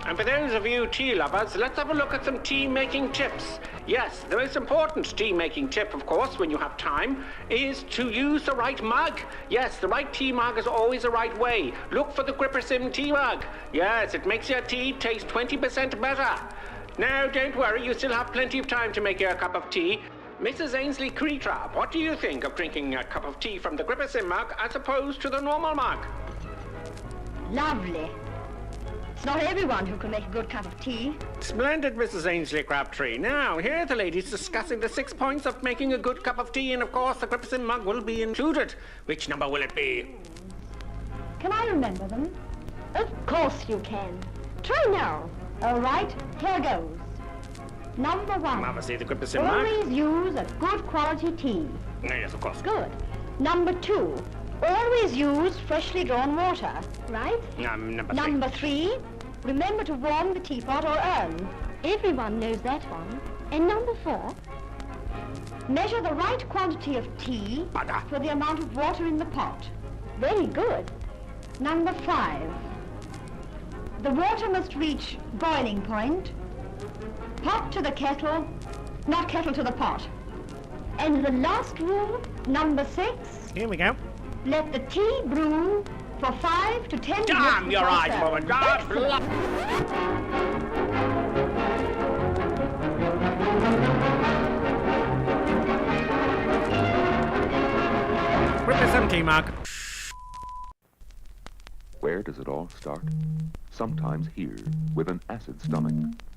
And for those of you tea lovers, let's have a look at some tea-making tips. Yes, the most important tea-making tip, of course, when you have time, is to use the right mug. Yes, the right tea mug is always the right way. Look for the Grippersim tea mug. Yes, it makes your tea taste 20% better. Now, don't worry, you still have plenty of time to make your cup of tea. Mrs. Ainsley Creetrap, what do you think of drinking a cup of tea from the Grippersim mug as opposed to the normal mug? Lovely. It's not everyone who can make a good cup of tea. Splendid, Mrs. Ainsley Crabtree. Now, here are the ladies discussing the 6 points of making a good cup of tea, and of course the Grippersim mug will be included. Which number will it be? Can I remember them? Of course you can. Try now. All right, here goes. Number 1. Obviously, the grip is in Mark. Always use a good quality tea. Yes, of course. Good. Number 2. Always use freshly drawn water. Right? Number 3. Number 3. Remember to warm the teapot or urn. Everyone knows that one. And number 4. Measure the right quantity of tea for the amount of water in the pot. Very good. Number 5. The water must reach boiling point. Pot to the kettle, not kettle to the pot. And the last rule, number 6. Here we go. Let the tea brew for 5 to 10 minutes. Damn, you're before right, serving. woman. God Excellent. Grip is empty, Mark. Where does it all start? Sometimes here, with an acid stomach,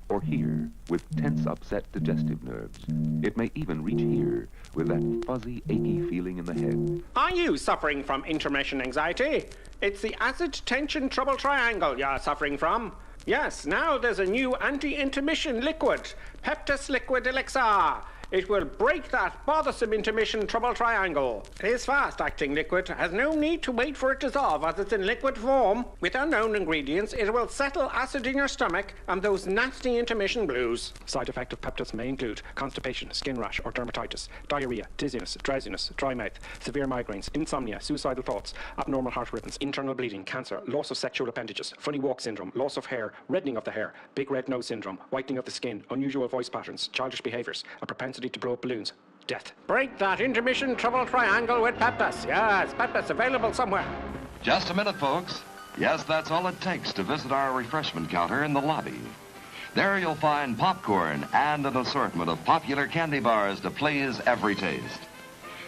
or here, with tense, upset digestive nerves. It may even reach here, with that fuzzy, achy feeling in the head. Are you suffering from intermission anxiety? It's the acid tension trouble triangle you're suffering from. Yes, now there's a new anti-intermission liquid, Peptus Liquid Elixir. It will break that bothersome intermission trouble triangle. It is fast-acting liquid, has no need to wait for it to dissolve as it's in liquid form. With unknown ingredients, it will settle acid in your stomach and those nasty intermission blues. Side effect of Peptus may include constipation, skin rash or dermatitis, diarrhea, dizziness, drowsiness, dry mouth, severe migraines, insomnia, suicidal thoughts, abnormal heart rhythms, internal bleeding, cancer, loss of sexual appendages, funny walk syndrome, loss of hair, reddening of the hair, big red nose syndrome, whitening of the skin, unusual voice patterns, childish behaviours, a propensity to blow up balloons, death. Break that intermission trouble triangle with Peptus. Yes, Peptus available somewhere. Just a minute, folks. Yes, that's all it takes to visit our refreshment counter in the lobby. There you'll find popcorn and an assortment of popular candy bars to please every taste.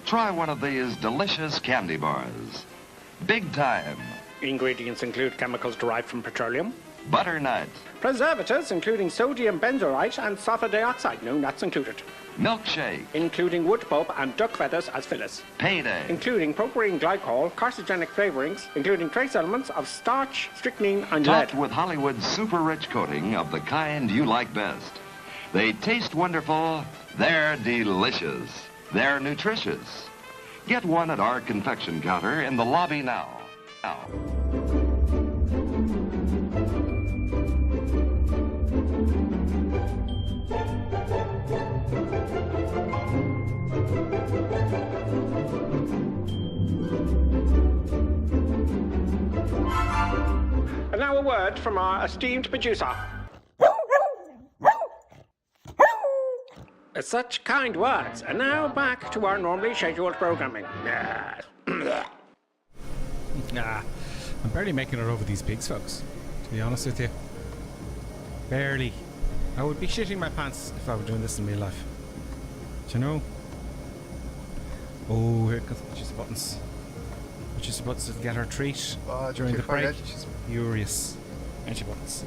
Try one of these delicious candy bars. Big time. Ingredients include chemicals derived from petroleum. Butternut. Preservatives including sodium benzoate and sulfur dioxide. No nuts included. Milkshake. Including wood pulp and duck feathers as fillers. Payday. Including propylene glycol, carcinogenic flavorings, including trace elements of starch, strychnine, and lead. Topped with Hollywood's super-rich coating of the kind you like best. They taste wonderful. They're delicious. They're nutritious. Get one at our confection counter in the lobby now. And now a word from our esteemed producer. Such kind words. And now back to our normally scheduled programming. I'm barely making it over these pigs, folks, to be honest with you. Barely. I would be shitting my pants if I were doing this in real life. Do you know? Oh, here comes She's Buttons. She's Buttons to get her treat during the break. She's furious. And she Buttons.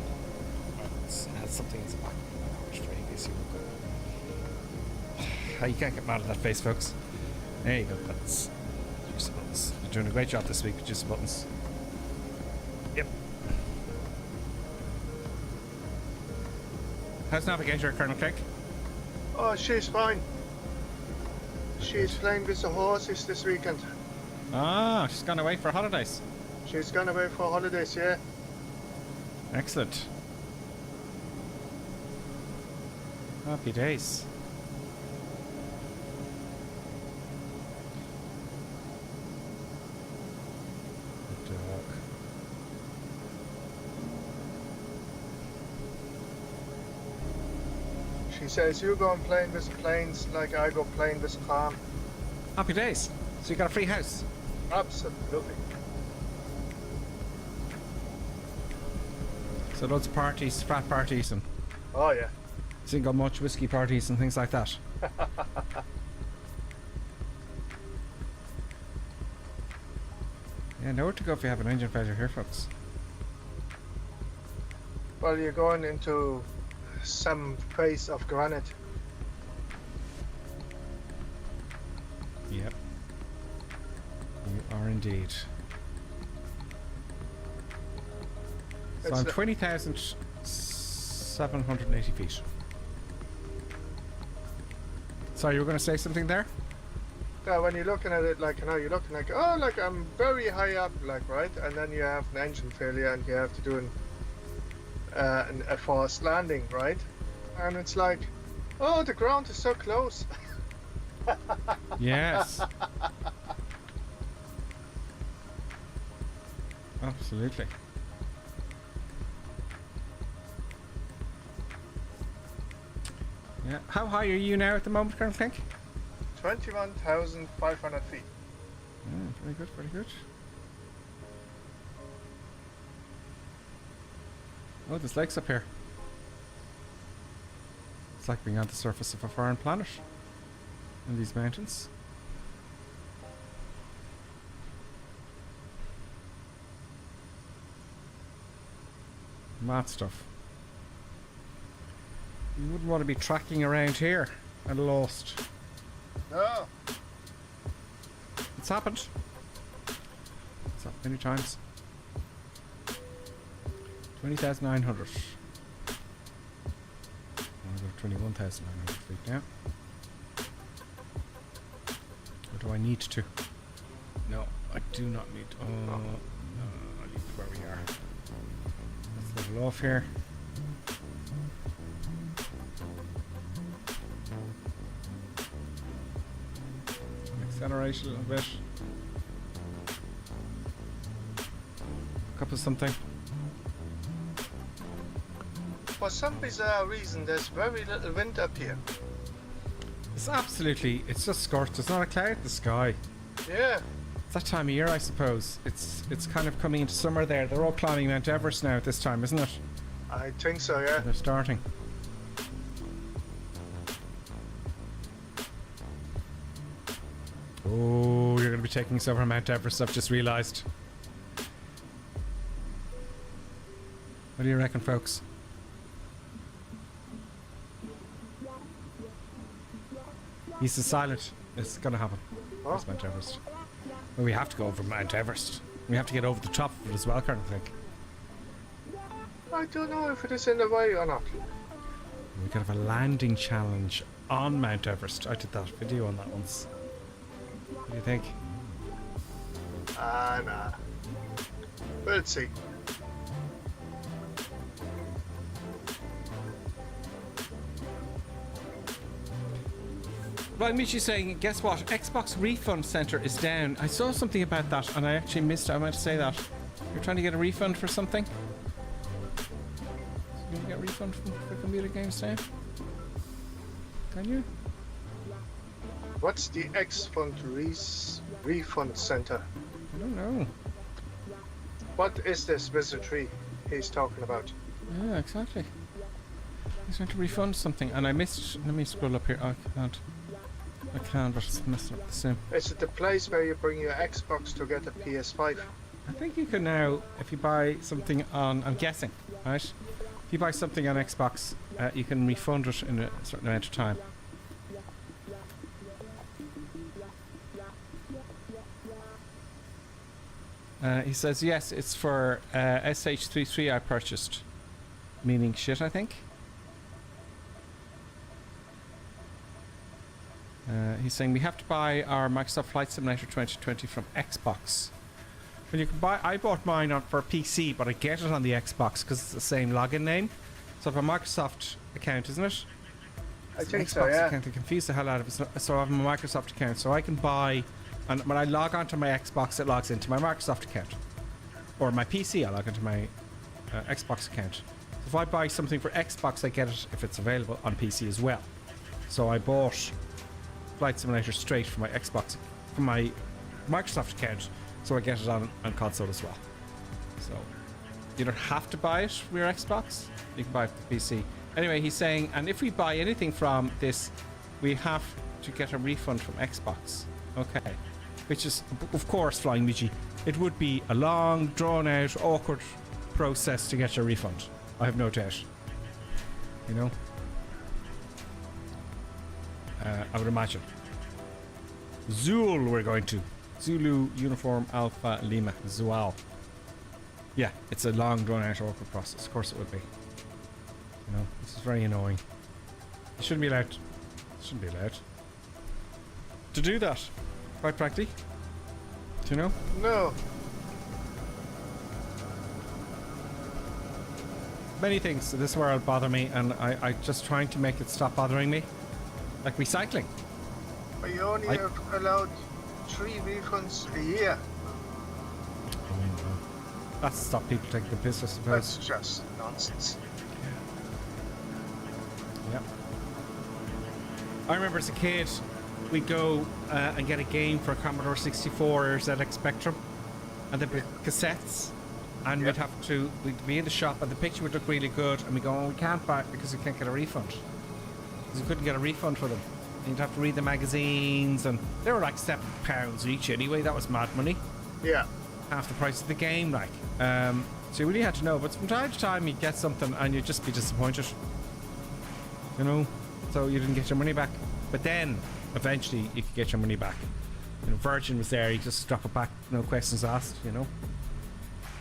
Has something in the back. You can't get mad at that face, folks. There you go, Buttons. Juicy Buttons. You're doing a great job this week with Juicy Buttons. Yep. How's Navigator, Colonel Craig? Oh, she's fine. She's playing with the horses this weekend. Ah, she's gone away for holidays. She's gone away for holidays, yeah. Excellent. Happy days. She says, you go and playing with planes like I go playing with calm. Happy days. So you got a free house? Absolutely. So loads of parties, frat parties and Oh yeah. single much whiskey parties and things like that. Yeah, nowhere to go if you have an engine failure here, folks. Well, you're going into some face of granite. Yep. You are indeed. So I'm 20,780 feet. Sorry, you were going to say something there? When you're looking at it, like, you know, you're looking like, oh, like, I'm very high up, like, right? And then you have an engine failure and you have to do a forced landing, right? And it's like, oh, the ground is so close. Yes. Absolutely. Yeah. How high are you now at the moment, Colonel Clink? 21,500 feet. Yeah, very good, very good. Oh, there's lakes up here. It's like being on the surface of a foreign planet in these mountains. Mad stuff. You wouldn't want to be tracking around here and lost. No. It's happened. It's happened many times. 20,900. I'm going to 21,900 feet now. Or do I need to? No, I do not need to. Oh, no, I'll leave it where we are. Let's level off here. Accelerate a little bit. Cup of something. For some bizarre reason, there's very little wind up here. It's absolutely, it's just scorched. There's not a cloud in the sky. Yeah. It's that time of year, I suppose. It's kind of coming into summer there. They're all climbing Mount Everest now at this time, isn't it? I think so, yeah. They're starting. Oh, you're going to be taking us over Mount Everest, I've just realised. What do you reckon, folks? He's so silent. It's going to happen. Oh. It's Mount Everest. Well, we have to go over Mount Everest. We have to get over the top of it as well, Colonel, I think. I don't know if it is in the way or not. We could have a landing challenge on Mount Everest. I did that video on that once. What do you think? Nah. We'll see. Right, Michi's saying, guess what? Xbox Refund Center is down. I saw something about that and I actually missed it. I meant to say that. You're trying to get a refund for something? You can get a refund for computer games now? Can you? What's the X-Fund Refund Center? I don't know. What is this visitory he's talking about? Yeah, exactly. He's trying to refund something and I missed. Let me scroll up here. Oh, I can, but it's messing up the sim. Is it the place where you bring your Xbox to get a PS5? I think you can now, if you buy something on, I'm guessing, right? If you buy something on Xbox, you can refund it in a certain amount of time. He says, yes, it's for SH33 I purchased. Meaning shit, I think. He's saying we have to buy our Microsoft Flight Simulator 2020 from Xbox. Well, you can buy. I bought mine for PC, but I get it on the Xbox because it's the same login name. So I have a Microsoft account, isn't it? I think Xbox so, yeah. account. I confuse the hell out of it. So I have a Microsoft account, so I can buy. And when I log onto my Xbox, it logs into my Microsoft account, or my PC, I log into my Xbox account. So if I buy something for Xbox, I get it if it's available on PC as well. So I bought Flight Simulator straight from my Xbox, from my Microsoft account, so I get it on console as well. So you don't have to buy it for your Xbox, you can buy it for the PC. Anyway, he's saying, and if we buy anything from this, we have to get a refund from Xbox. Okay. Which is, of course, Flying Luigi, it would be a long, drawn-out, awkward process to get your refund. I have no doubt. You know? I would imagine. ZUUL we're going to. Zulu Uniform Alpha Lima. ZUAL. Yeah, it's a long, drawn-out, awkward process. Of course it would be. You know, this is very annoying. You shouldn't be allowed. Shouldn't be allowed to do that. Quite frankly. Do you know? No. Many things in this world bother me, and I just trying to make it stop bothering me. Like recycling. But you only have allowed 3 refunds a year. That's to stop people taking the piss, I suppose. That's just nonsense. Yeah. I remember as a kid, we'd go and get a game for a Commodore 64 or ZX Spectrum, and there'd be cassettes, and we'd be in the shop, and the picture would look really good, and we go, oh, we can't buy it because we can't get a refund. Because we couldn't get a refund for them. You'd have to read the magazines, and they were like £7 each anyway. That was mad money. Yeah. Half the price of the game, like. So you really had to know. But from time to time, you'd get something, and you'd just be disappointed. You know? So you didn't get your money back. But then, eventually, you could get your money back. You know, Virgin was there. You just drop it back, no questions asked, you know?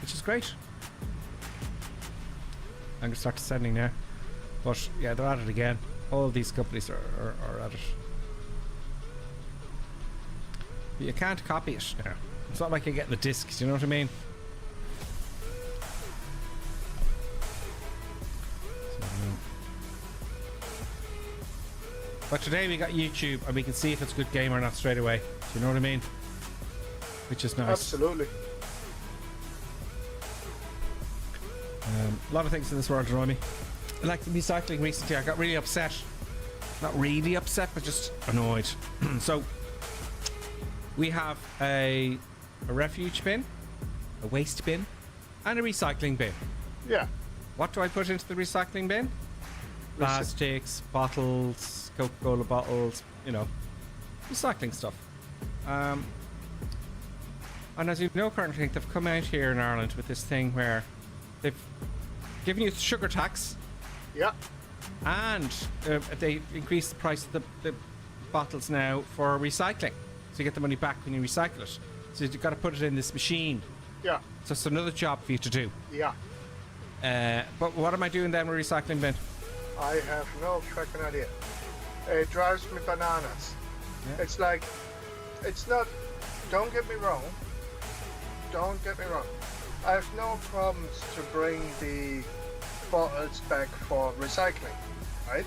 Which is great. I'm going to start descending now. But, yeah, they're at it again. All these companies are at it. But you can't copy it now. It's not like you're getting the discs, you know what I mean? But today we got YouTube and we can see if it's a good game or not straight away. Do you know what I mean? Which is nice. Absolutely. A lot of things in this world annoy me. Like the recycling recently, I got really upset. Not really upset, but just annoyed. So we have a refuge bin, a waste bin, and a recycling bin. Yeah. What do I put into the recycling bin? Plastics, bottles, Coca-Cola bottles, you know, recycling stuff. And as you know, currently they've come out here in Ireland with this thing where they've given you sugar tax. Yeah. And they increased the price of the bottles now for recycling. So you get the money back when you recycle it. So you've got to put it in this machine. Yeah. So it's another job for you to do. Yeah. But what am I doing then with recycling bin? I have no fucking idea. It drives me bananas. Yeah. It's like, it's not, don't get me wrong. Don't get me wrong. I have no problems to bring the bottles back for recycling, right?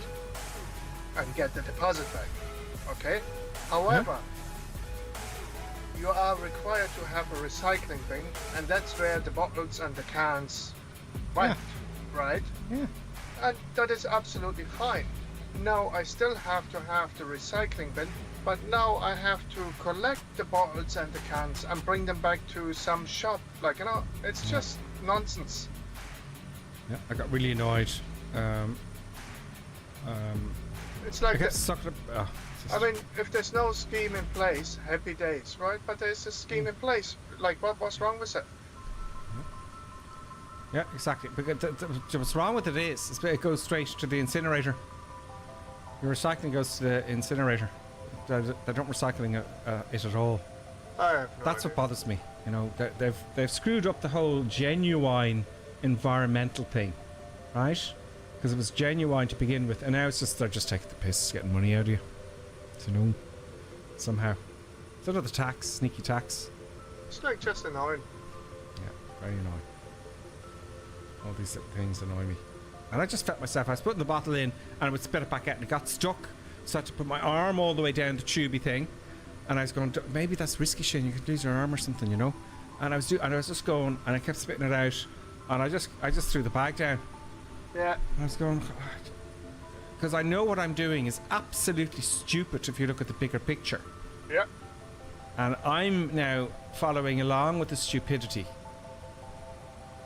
And get the deposit back, okay? However, you are required to have a recycling bin, and that's where the bottles and the cans went, right? Yeah. And that is absolutely fine. Now I still have to have the recycling bin, but now I have to collect the bottles and the cans and bring them back to some shop. Like, you know, it's just nonsense. Yeah, I got really annoyed. It's like, I get sucked up. I mean, if there's no scheme in place, happy days, right? But there's a scheme in place. Like, what's wrong with it? Yeah, exactly. Because what's wrong with it is it goes straight to the incinerator. Your recycling goes to the incinerator. They don't recycling it at all. That's what bothers me. You know, they've screwed up the whole genuine environmental thing, right? Because it was genuine to begin with, and now it's just they're just taking the piss, getting money out of you. So no, somehow it's another tax, sneaky tax. It's like just annoying. Yeah, very annoying. All these things annoy me. And I just felt myself, I was putting the bottle in and I would spit it back out and it got stuck. So I had to put my arm all the way down the tubey thing. And I was going, maybe that's risky, Shane, you could lose your arm or something, you know. And I was just going and I kept spitting it out. And I just threw the bag down. Yeah. I was going, because I know what I'm doing is absolutely stupid if you look at the bigger picture. Yeah. And I'm now following along with the stupidity.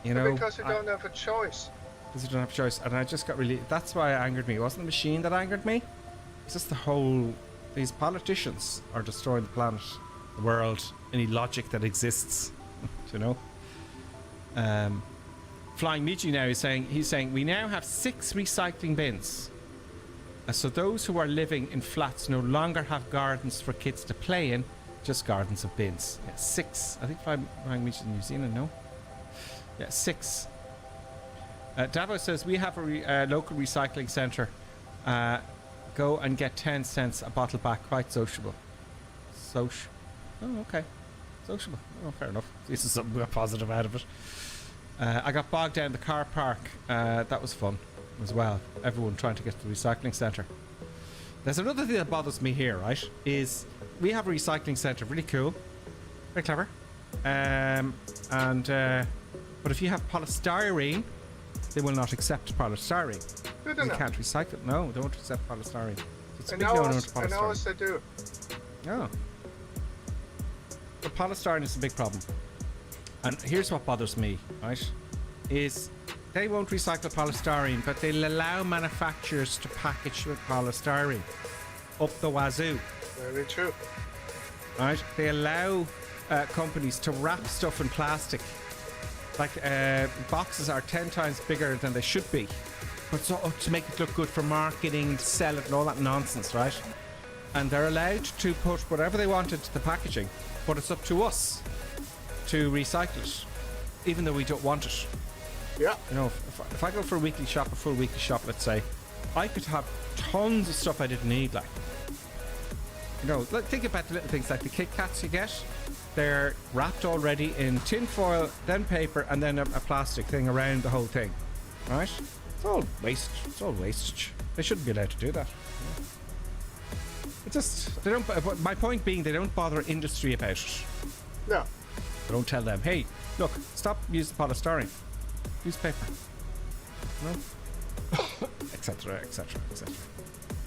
You know, because you don't have a choice. Because you don't have a choice. And I just got really, that's why it angered me. It wasn't the machine that angered me. It's just the whole, these politicians are destroying the planet, the world, any logic that exists. You know? Flying Michi now is saying, he's saying, we now have 6 recycling bins. So those who are living in flats no longer have gardens for kids to play in, just gardens of bins. Yeah, 6. I think Flying Michi in New Zealand, no? Yeah, 6. Davo says, we have a local recycling centre. Go and get 10 cents a bottle back. Quite sociable. Oh, okay. Sociable. Oh, fair enough. This is something we got positive out of it. I got bogged down the car park. That was fun as well. Everyone trying to get to the recycling centre. There's another thing that bothers me here, right? Is we have a recycling centre. Really cool. Very clever. But if you have polystyrene, they will not accept polystyrene. You can't recycle it. No, they won't accept polystyrene. It's a big no-no to polystyrene. I know they do. Oh. But polystyrene is a big problem. And here's what bothers me, right? Is they won't recycle polystyrene, but they'll allow manufacturers to package with polystyrene up the wazoo. Very true. Right? They allow companies to wrap stuff in plastic. Like boxes are 10 times bigger than they should be, but to make it look good for marketing, to sell it and all that nonsense, right? And they're allowed to put whatever they want into the packaging, but it's up to us to recycle it, even though we don't want it. Yeah. You know, if I go for a weekly shop, a full weekly shop, let's say, I could have tons of stuff I didn't need, like. You know, think about the little things like the Kit Kats you get. They're wrapped already in tin foil, then paper, and then a plastic thing around the whole thing, right? It's all waste. It's all wastage. They shouldn't be allowed to do that. It just they don't. My point being, they don't bother industry about it. No. They don't tell them, hey, look, stop using polystyrene. Use paper. No. Etc. Etc. Etc.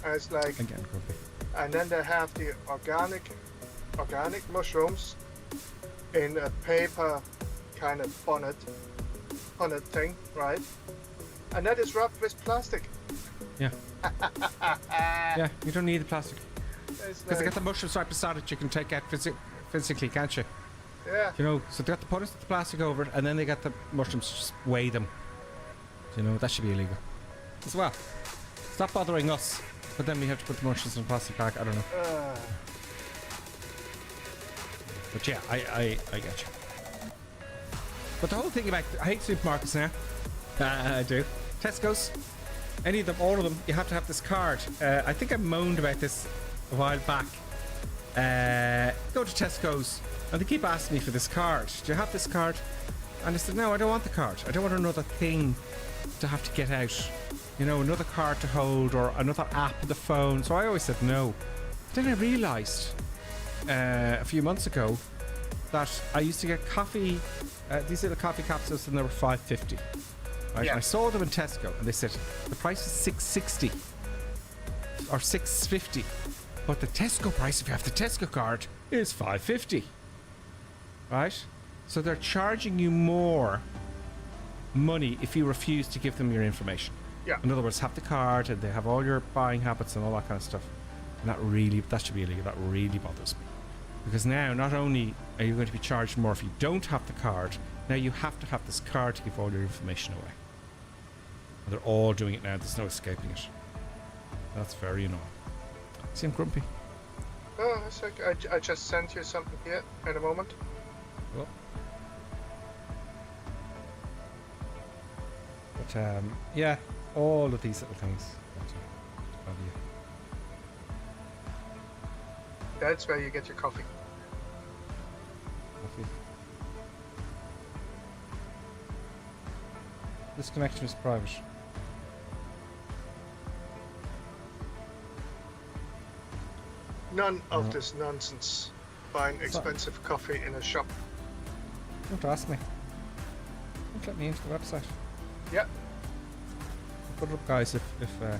It's like again, grumpy. And then they have the organic mushrooms in a paper kind of bonnet thing, right? And that is wrapped with plastic. Yeah. Yeah, you don't need the plastic. Because like, they got the mushrooms right beside it, you can take out physically, can't you? Yeah. You know, so they got to put the plastic over it, and then they got the mushrooms, just weigh them. You know, that should be illegal as well. Stop bothering us, but then we have to put the mushrooms in a plastic bag. I don't know. But yeah, I get you. But the whole thing about, I hate supermarkets now. I do. Tesco's, any of them, all of them, you have to have this card. I think I moaned about this a while back. Go to Tesco's and they keep asking me for this card. Do you have this card? And I said, no, I don't want the card. I don't want another thing to have to get out. You know, another card to hold or another app on the phone. So I always said no. Then I realised a few months ago that I used to get coffee, these little coffee capsules, and they were $5.50. Right? Yeah. I saw them in Tesco and they said the price is $6.60 or $6.50, but the Tesco price, if you have the Tesco card, is $5.50. Right? So they're charging you more money if you refuse to give them your information. Yeah. In other words, have the card and they have all your buying habits and all that kind of stuff. And that should be illegal. That really bothers me. Because now, not only are you going to be charged more if you don't have the card, now you have to have this card to give all your information away. And they're all doing it now. There's no escaping it. That's very annoying. Seem grumpy. Oh, it's like I just sent you something here in a moment. Well. But yeah, all of these little things. That's where you get your coffee. This connection is private. None of this nonsense. Buying expensive coffee in a shop. Don't ask me. Don't let me into the website. Yeah. I'll put it up, guys, if okay.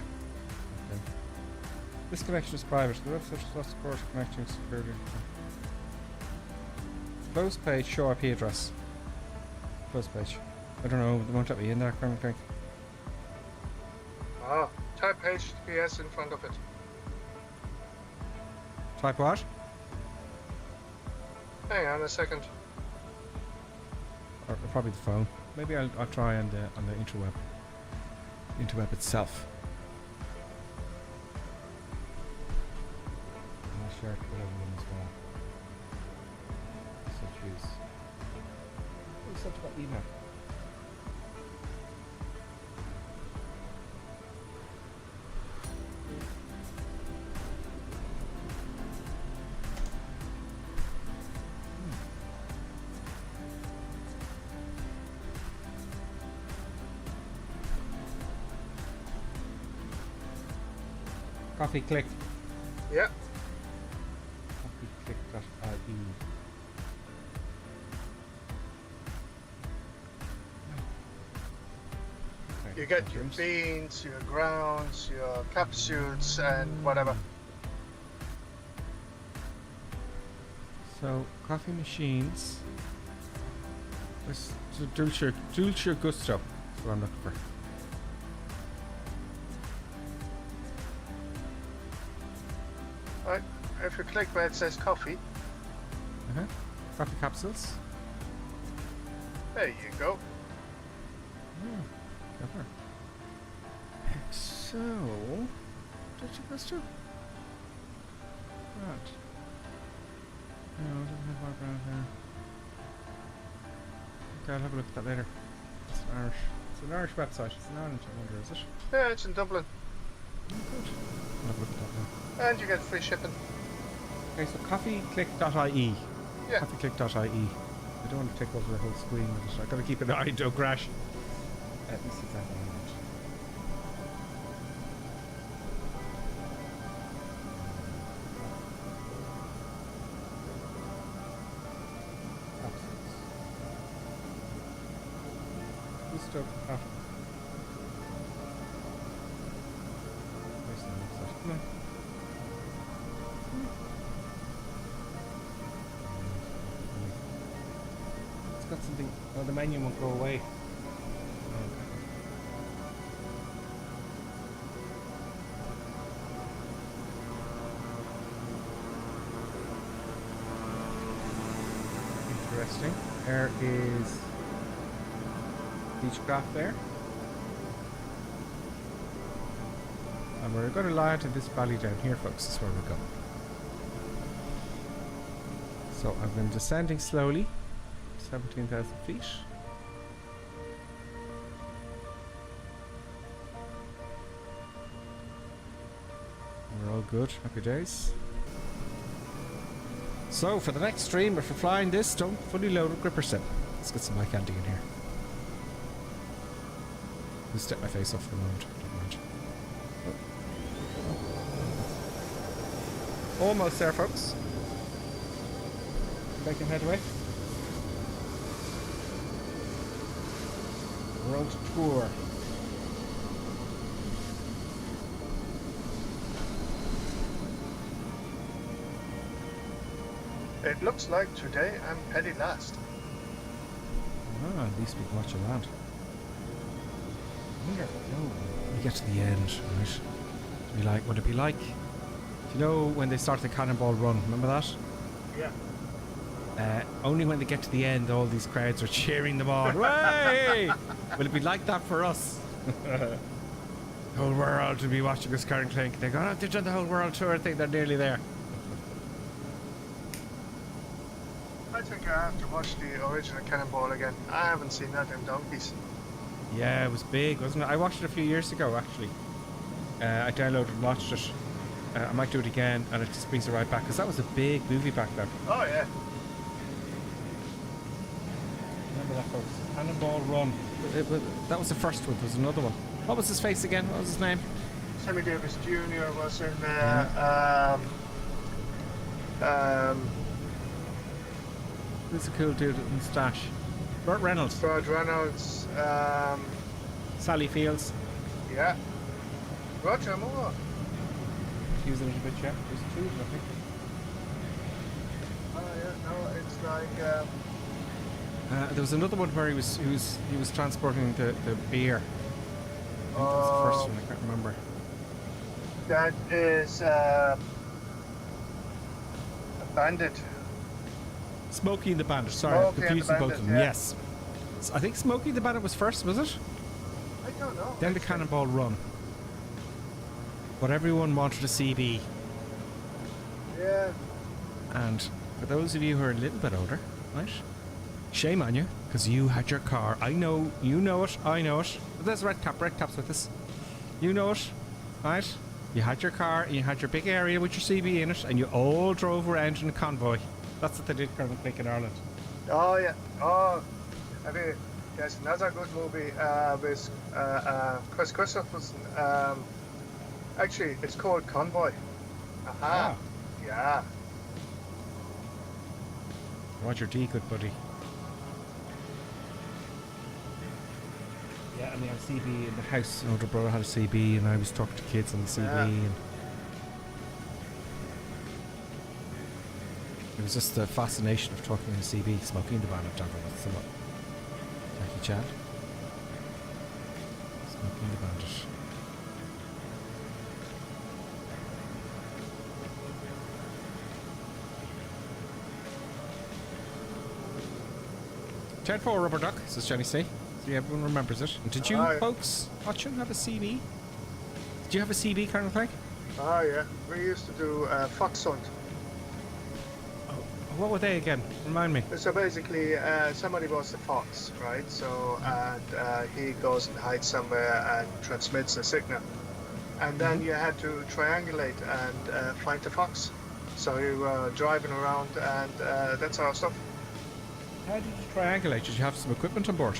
This connection is private. The website does not support connecting security. Close page, show IP address. Close page. I don't know, they won't let me in there, I think. Ah, type HTTPS in front of it. Type what? Hang on a second. Or probably the phone. Maybe I'll try on the interweb. Interweb itself. I'm share it with everyone as well. So choose. Who sent that email? Coffee Click. Yeah. Coffeeclick.ie. You get your beans, your grounds, your capsules, and whatever. So, coffee machines. This is Dulce Gusto. That's what I'm looking for. Right. If you click where it says coffee, Coffee capsules. there you go. Oh, clever. So, Dulce Gusto? Right. No, it doesn't have background there. Okay, I'll have a look at that later. It's an Irish website. It's in Ireland, I wonder, is it? Yeah, it's in Dublin. Oh, good. I'll have a look at that now. And you get free shipping. Okay, so coffeeclick.ie. Yeah. Coffeeclick.ie. I don't want to take over the whole screen with it. I've got to keep an eye, don't crash. Let me see if I can. Gusto coffee. Where's the website? Come on. It's got something. Oh, the menu won't go away. Interesting. There is Beechcraft there. And we're going to lie to this valley down here, folks. That's where we're going. So I've been descending slowly. 17,000 feet. We're all good. Happy days. So for the next stream, if we're flying this, don't fully loaded gripper sim. Let's get some eye candy in here. I'll step my face off for the moment. Don't mind. Oh. Almost there, folks. Making headway. World tour. It looks like today I'm petty last. Ah, at least we can watch it land. I wonder, when we get to the end, right? Would it be like, do you know when they start the cannonball run? Remember that? Yeah. Only when they get to the end, all these crowds are cheering them on. Way! Will it be like that for us? The whole world will be watching us current clink. They're going, they've done the whole world tour. I think they're nearly there. I think I have to watch the original Cannonball again. I haven't seen that in donkeys. Yeah, it was big, wasn't it? I watched it a few years ago, actually. I downloaded and watched it. I might do it again, and it just brings it right back, because that was a big movie back then. Oh, yeah. Remember that, folks? Cannonball Run. That was the first one. There was another one. What was his face again? What was his name? Sammy Davis Jr. was in Who's a cool dude with moustache? Burt Reynolds. Burt Reynolds. Sally Fields. Yeah. Roger Moore. He was a little bit, yeah. There's two of them, I think. Oh yeah, no, it's like there was another one where he was transporting the beer. I think that was the first one. I can't remember. That is a Bandit. Smokey and the Bandit. Sorry, I'm Smokey and confusing the both of them. Bandit, yeah. Yes. So I think Smokey and the Bandit was first, was it? I don't know. Then the Cannonball Run. What everyone wanted a CB. Yeah. And for those of you who are a little bit older, right? Shame on you, because you had your car. I know, you know it, I know it. But there's Red Cap's with us. You know it, right? You had your car, and you had your big area with your CB in it, and you all drove around in a convoy. That's what they did currently in Ireland. Oh yeah. Oh, I mean, there's another good movie with Chris Christopherson Actually, it's called Convoy. Aha. Yeah. Roger D, good buddy. Yeah, and they had a CB in the house. An older brother had a CB, and I was talking to kids on the CB. Yeah. And it was just the fascination of talking in a CB, smoking in the van. I'm talking about somewhat. Thank you, Chad. Smoking in the bandit. Ted 4 Rubber Duck, says Jenny C. So everyone remembers it. And did you folks watching have a CB? Did you have a CB, Colonel Craig? Oh yeah, we used to do fox hunt. What were they again? Remind me. So basically, somebody was the fox, right? So, and he goes and hides somewhere and transmits a signal. And then you had to triangulate and find the fox. So you were driving around and that sort of stuff. How did you triangulate? Did you have some equipment on board?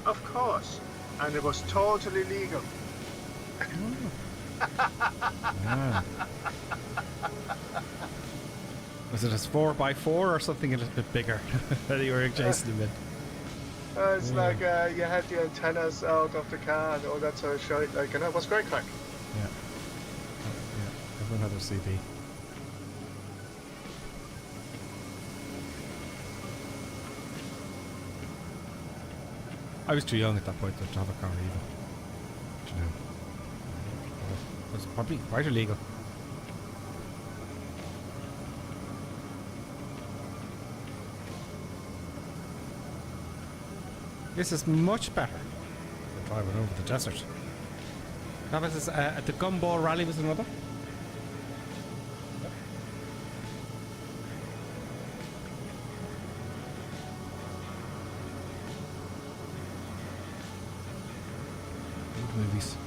Of course. And it was totally legal. Ah. Was it a 4x4 or something a little bit bigger that you were chasing them in? It's like you had the antennas out of the car and all that sort of shit. Like, and it was great crack. Yeah. Yeah. Everyone had their CB. I was too young at that point to have a car even. But, you know, it was probably quite illegal. This is much better than driving over the desert. That was at the Gumball Rally was another. Good movies.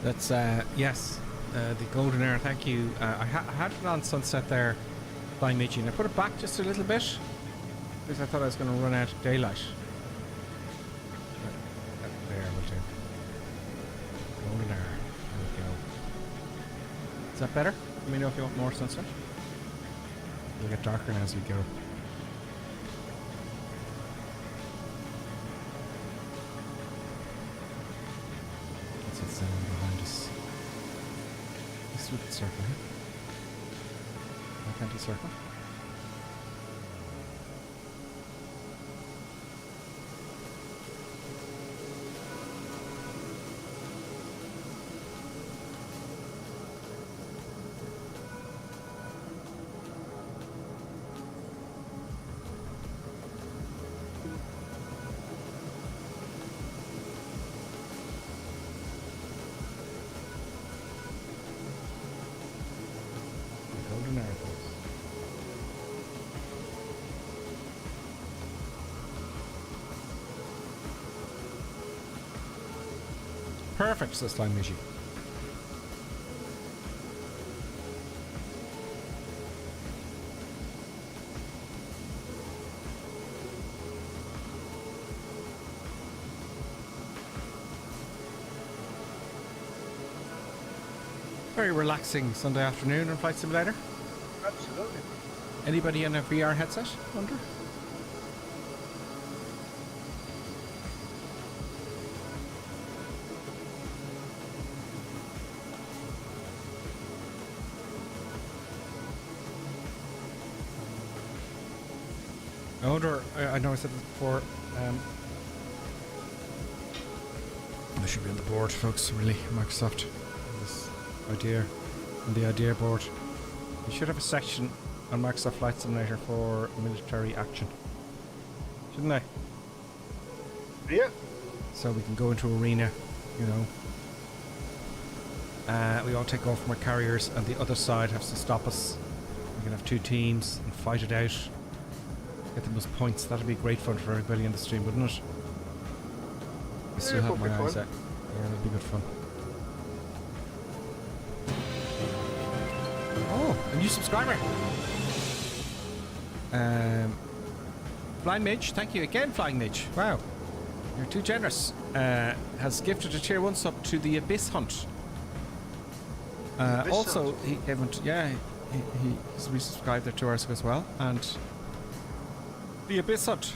That's yes, the Golden Hour. Thank you. I had it on Sunset there. Flying Michi, and I put it back just a little bit because I thought I was going to run out of daylight. There will do. Golden hour. There we go. Is that better? Let me know if you want more sunset. It'll get darker now as we go. What's that sound behind us? This would circle here. Why can't he circle? Golden hour. Perfect, says Flying Michi. Very relaxing Sunday afternoon on Flight Simulator. Absolutely. Anybody in a VR headset, wonder? I wonder, I know I said this before, they should be on the board, folks, really, Microsoft. This idea, on the idea board. You should have a section on Microsoft Flight Simulator for military action. Shouldn't they? Yeah. So we can go into arena, you know. We all take off from our carriers and the other side has to stop us. We can have two teams and fight it out. Get the most points. That'd be great fun for everybody in the stream, wouldn't it? I still have my eyes out. Yeah, that'd be good fun. Oh, a new subscriber. Flying Midge, thank you again, Flying Midge. Wow. You're too generous. Has gifted a tier 1 sub to the Abyss Hunt. Also, he he's resubscribed there 2 hours ago as well. And the Abyss Hunt.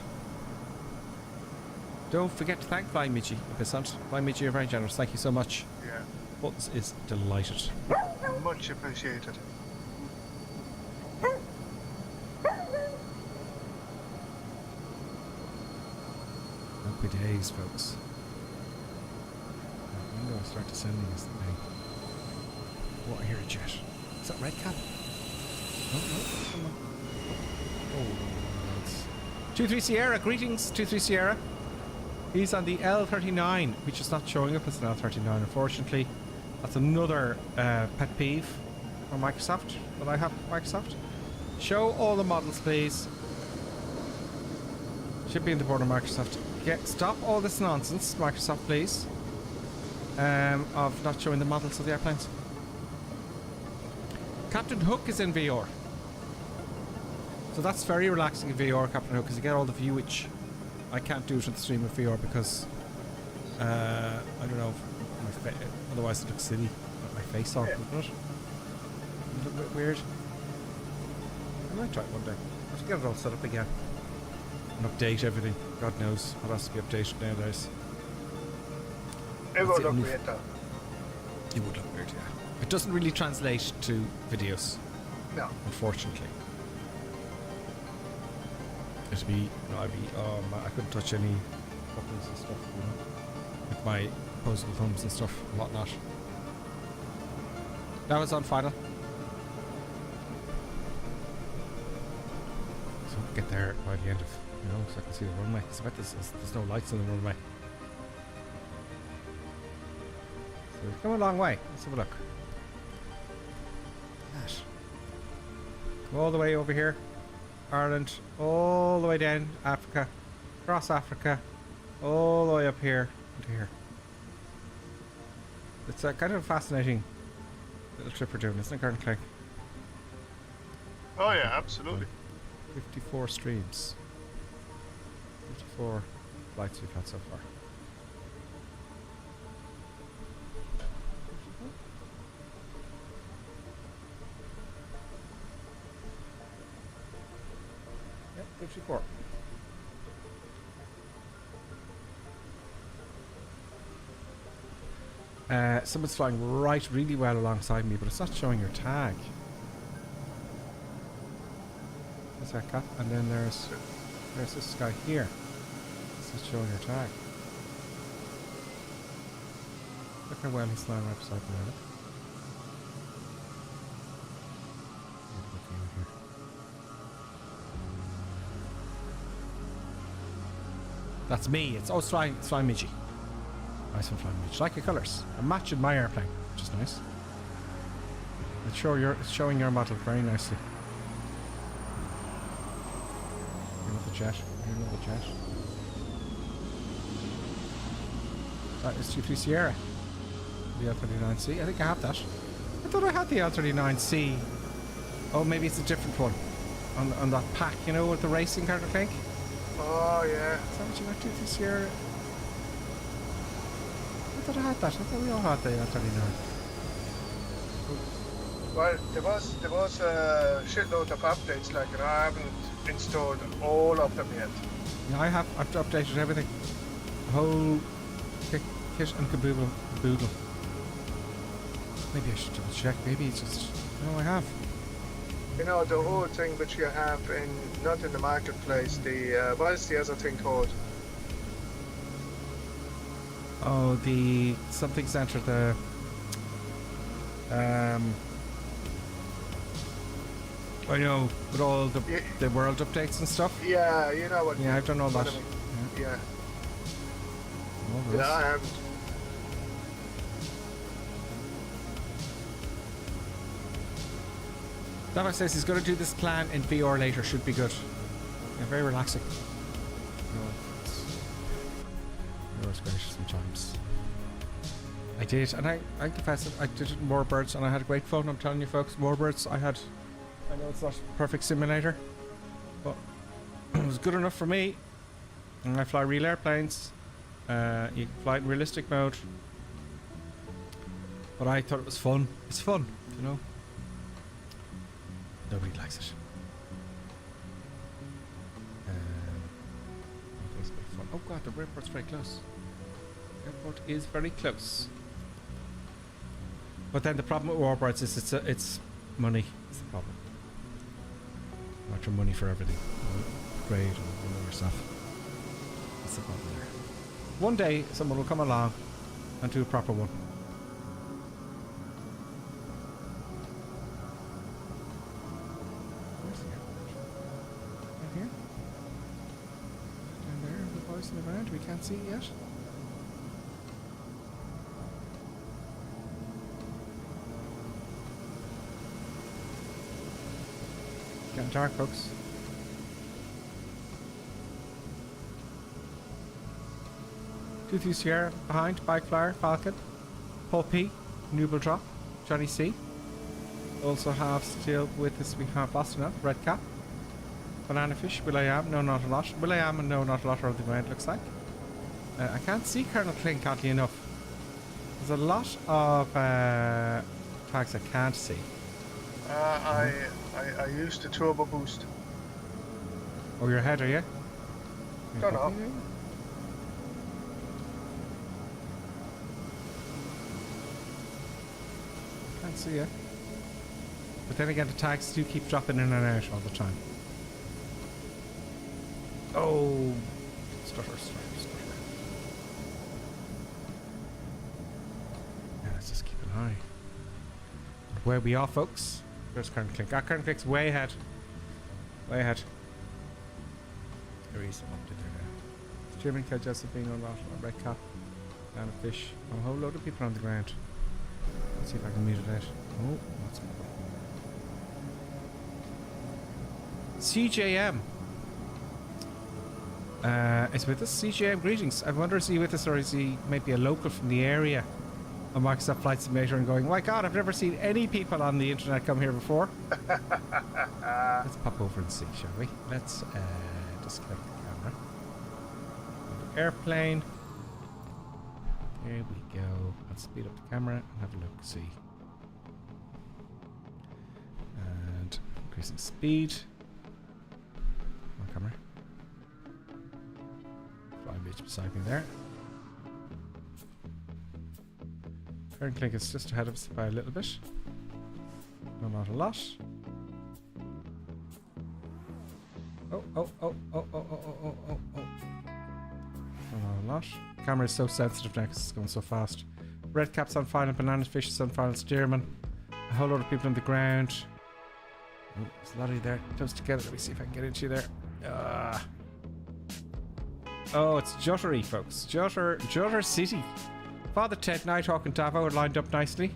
Don't forget to thank Flying Michi, Abyss Hunt. Flying Michi, you're very generous. Thank you so much. Yeah. Buttons is delighted. Much appreciated. Happy days, folks. When do I start descending this thing? Oh, I hear a jet. Is that Red Cap? No, come on. Oh, it's 2-3 Sierra, greetings, 2-3 Sierra. He's on the L39, which is not showing up as an L39, unfortunately. That's another pet peeve for Microsoft, that I have Microsoft. Show all the models, please. Should be in the border, Microsoft. Stop all this nonsense, Microsoft, please. Of not showing the models of the airplanes. Captain Hook is in VR. So that's very relaxing in VR, Captain Hook, because you get all the view, which I can't do it on the stream of VR because I don't know, otherwise it looks silly. Got my face off, doesn't it? A little bit weird. I might try it one day. I have to get it all set up again and update everything. God knows what has to be updated nowadays. It would look weird though. It would look weird, yeah. It doesn't really translate to videos. No. Unfortunately. It'd be, I couldn't touch any buttons and stuff, you know, with my opposable thumbs and stuff and whatnot. That was on final. So we'll get there by the end of, you know, so I can see the runway. I bet there's no lights on the runway. So we've come a long way. Let's have a look. That. Go all the way over here. Ireland, all the way down Africa, across Africa, all the way up here into here. It's a kind of a fascinating little trip we're doing, isn't it, Colonel Clegg? Oh yeah, absolutely. 54 streams. 54 flights we've had so far. Yep, 54. Someone's flying really well alongside me, but it's not showing your tag. There's that cat, and then there's this guy here. This is showing your tag. Look how well he's flying right beside me. Look. That's me. It's flying Midgie. Nice one, flying Midgie. Like your colours. A match in my airplane, which is nice. It's showing your model very nicely. Another jet. Another jet. That is 23 Sierra. The L39C. I think I have that. I thought I had the L39C. Oh, maybe it's a different one. On that pack, you know, with the racing kind of thing. Oh yeah. Is that what you got to this year? I thought I had that. I thought we all had the L39. Well, there was a shitload of updates like that. I haven't installed all of them yet. Yeah, I have. I've updated everything. The whole kit and caboodle. Maybe I should double check. Maybe it's just... No, I have. You know, the whole thing which you have not in the marketplace, the, what is the other thing called? Oh, the something center, the... I know, with all the world updates and stuff. Yeah, you know what. Yeah, I've done all that. Yeah. Yeah, I haven't. Dava says he's going to do this plan in VR later. Should be good. Yeah, very relaxing. VR's great sometimes. I did, and I confess it, I did it in Warbirds, and I had a great fun. I'm telling you, folks, Warbirds. I know it's not a perfect simulator, but it was good enough for me. And I fly real airplanes. You can fly it in realistic mode. But I thought it was fun. It's fun, you know. Nobody likes it. It's a bit of fun. Oh god, the airport's very close. The airport is very close. But then the problem with warbirds is it's money. It's the problem. After money for everything. Upgrade and all your stuff. That's the problem there. One day someone will come along and do a proper one. Where's the airport? Right here? Down there, the boys in the ground. We can't see it yet. Getting dark, folks. Toothy Sierra behind, Bike Flyer, Falcon, Paul P, Nubel Drop, Johnny C. Also have still with us, we have Boston Red Cap, Banana Fish, Will I Am, No Not a Lot, Will I Am and No Not a Lot are the ground, looks like. I can't see Colonel Klink, oddly enough. There's a lot of tags I can't see. I used the turbo boost. Oh, you're ahead, are you? Don't know. Can't see it. But then again, the tags do keep dropping in and out all the time. Oh, stutter. Yeah, let's just keep an eye. Where we are, folks. There's Colonel Klink. Colonel Klink's way ahead. Way ahead. There he is up to there now. German Cow Josephine on Red Cap. Down a fish. A whole load of people on the ground. Let's see if I can mute it out. Oh, that's more. CJM is with us. CJM, greetings. I wonder is he with us or is he maybe a local from the area on Microsoft Flight Simulator and going, my god, I've never seen any people on the internet come here before. Let's pop over and see, shall we? Let's disconnect the camera. Airplane. There we go. Let's speed up the camera and have a look, see. And increasing speed. Come on, camera. Flying beach beside me there. Current Klink is just ahead of us by a little bit. No, not a lot. Oh. No, not a lot. Camera is so sensitive now because it's going so fast. Red Cap's on fire and Banana Fish is on fire and Steerman. A whole lot of people on the ground. Oh, there's a lot of you there. Close together. Let me see if I can get into you there. Oh, it's Juttery, folks. Jutter City. Father Ted, Nighthawk and Davo are lined up nicely.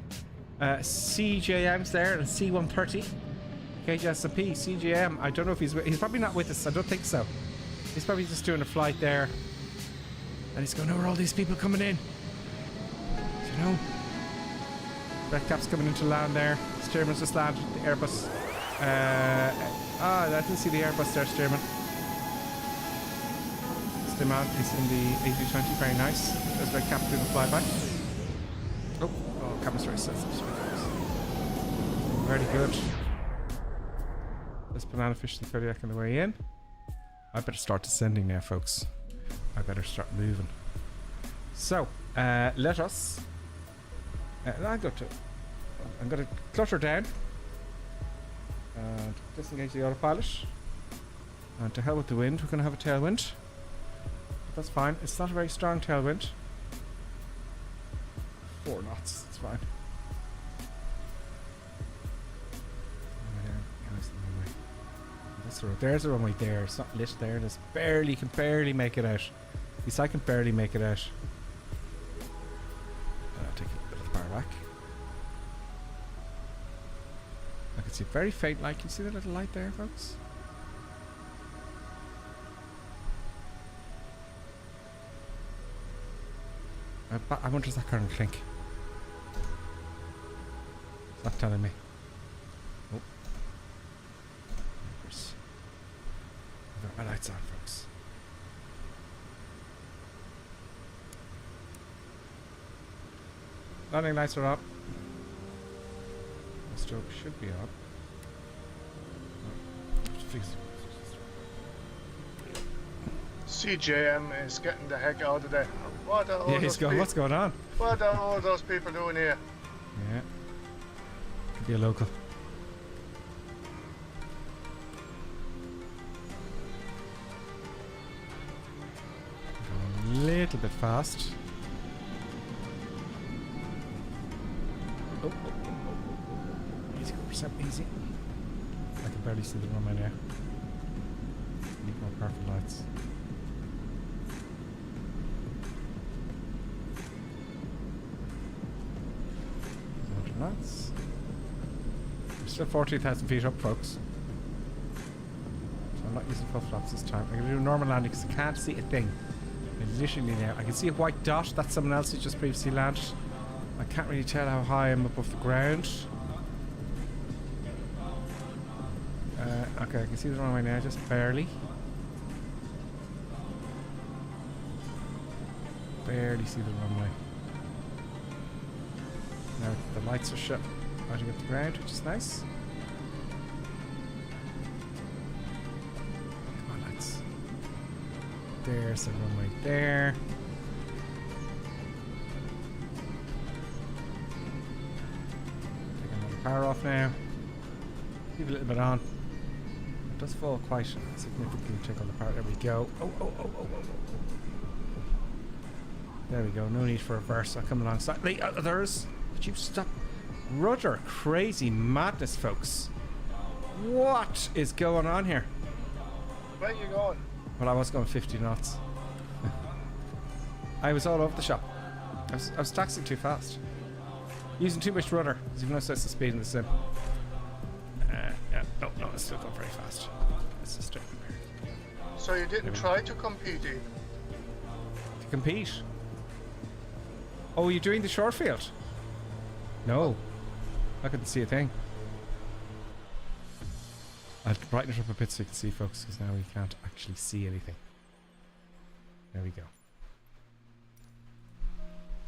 CJM's there and C-130. KJSP, CJM. I don't know if he's probably not with us. I don't think so. He's probably just doing a flight there. And he's going, where are all these people coming in? You know? Red Cap's coming into land there. Steerman's just landed. The Airbus. I didn't see the Airbus there, Steerman. Steerman is in the A320. Very nice. There's Red Cap doing a flyby. Oh, camera's very sensitive. Very good. This Banana Fish and Kodiak on the way in. I better start descending now, folks. I better start moving. So, let us. I'm going to clutter down and disengage the autopilot. And to hell with the wind, we're going to have a tailwind. But that's fine. It's not a very strong tailwind. 4 knots. It's fine. There's a runway there. It's not lit there. There's can barely make it out. At least I can barely make it out. I'll take a bit of the power back. I can see a very faint light. Can you see the little light there, folks? I wonder if that Colonel Klink. It's not telling me. Oh. My lights on, folks. Landing lights are up. The stroke should be up. CJM is getting the heck out of there. What are all Yeah, he's going. What's going on? What are all those people doing here? Yeah. Could be a local. Going a little bit fast. Oh. Easy, percent easy. I can barely see the runway now. Need more perfect lights. Knots. We're still 14,000 feet up, folks. So I'm not using full flaps this time. I'm going to do a normal landing because I can't see a thing. I literally now. I can see a white dot. That's someone else who just previously landed. I can't really tell how high I'm above the ground. Okay, I can see the runway now, just barely. Barely see the runway. Now the lights are shut out of the ground, which is nice. Come on, lights. There's the runway there. Take another power off now. Leave a little bit on. It does fall quite significantly. Check on the power. There we go. Oh. There we go. No need for reverse. I'll come along slightly. Others. Would you stop? Rudder. Crazy madness, folks. What is going on here? Where are you going? Well, I was going 50 knots. I was all over the shop. I was taxing too fast. Using too much rudder. There's even no sense of speed in the sim. Yeah. No, it's still going very fast. Let's just straighten there. So you didn't try to compete even? To compete? Oh, you're doing the short field? No. I couldn't see a thing. I'll brighten it up a bit so you can see, folks, because now we can't actually see anything. There we go.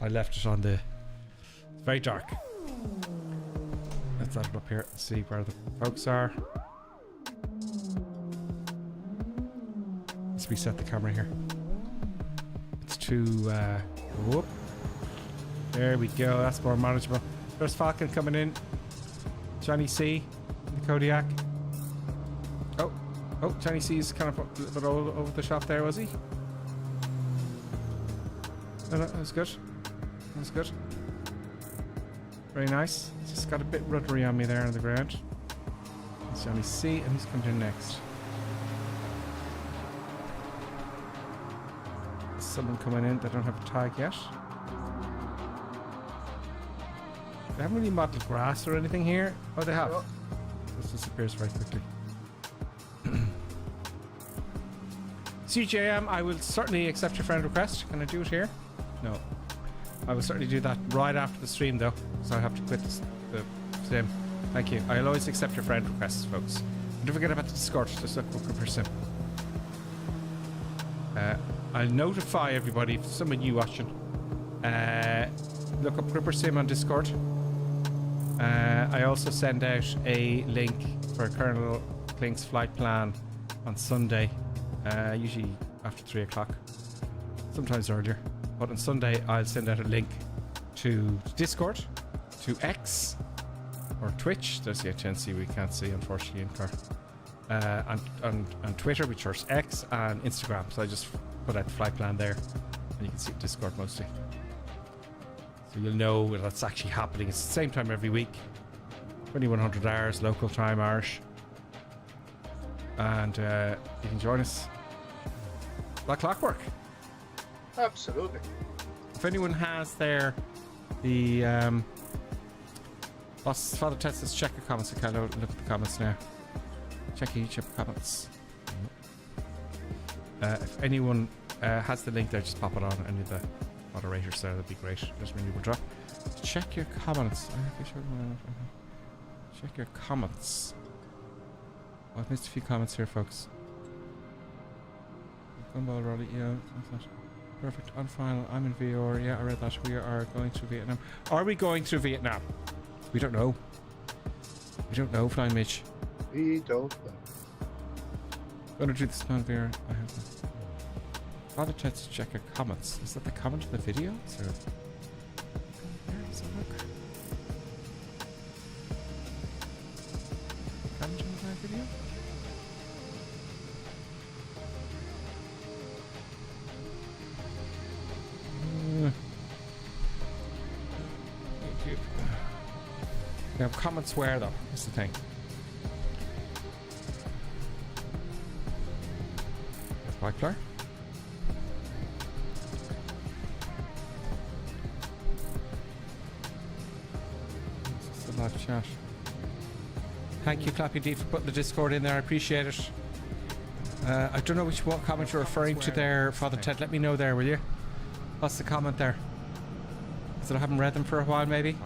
I left it on the... It's very dark. Let's add it up here and see where the folks are. Let's reset the camera here. It's too... whoop. There we go. That's more manageable. There's Falcon coming in. Johnny C. The Kodiak. Oh, Johnny C's kind of a little bit over the shop there, was he? No, that was good. That was good. Very nice. Just got a bit ruddery on me there on the ground. That's Johnny C, and who's coming in next? Someone coming in. They don't have a tag yet. They haven't really modeled grass or anything here. Oh, they have. No. This disappears very quickly. CJM, I will certainly accept your friend request. Can I do it here? No. I will certainly do that right after the stream, though, so I have to quit the sim. Thank you. I'll always accept your friend requests, folks. And don't forget about the Discord. Just look up Gripper Sim. I'll notify everybody, some of you watching. Look up Gripper Sim on Discord. I also send out a link for Colonel Klink's flight plan on Sunday, usually after 3 o'clock, sometimes earlier. But on Sunday, I'll send out a link to Discord, to X, or Twitch. There's the HNC we can't see, unfortunately, in car. On Twitter, which is X, and Instagram. So I just put out the flight plan there, and you can see Discord mostly. So you'll know that's actually happening. It's the same time every week. 2100 hours, local time, Irish. And you can join us like clockwork. Absolutely. If anyone has the Boss Father Ted says check your comments. I can't look at the comments now. Check each of the comments. If anyone has the link there, just pop it on any of the moderators there. That'd be great. Just when you will drop. Check your comments. Check your comments. Oh, I've missed a few comments here, folks. Gumball Rolly, yeah, Perfect. On final. I'm in VR. Yeah, I read that. We are going to Vietnam. Are we going to Vietnam? We don't know. We don't know, Flying Mitch. We don't know. Gonna do this on VR. I have that. Father Ted's check your comments. Is that the comment in the video? So, there's a look. Comment in my video? YouTube. Yeah, comments where though? Is the thing. VIKL. It's a live chat. Thank you, Clappy D, for putting the Discord in there. I appreciate it. I don't know what comment you're referring to there, Father Ted. Let me know there, will you? What's the comment there? Is it I haven't read them for a while, maybe?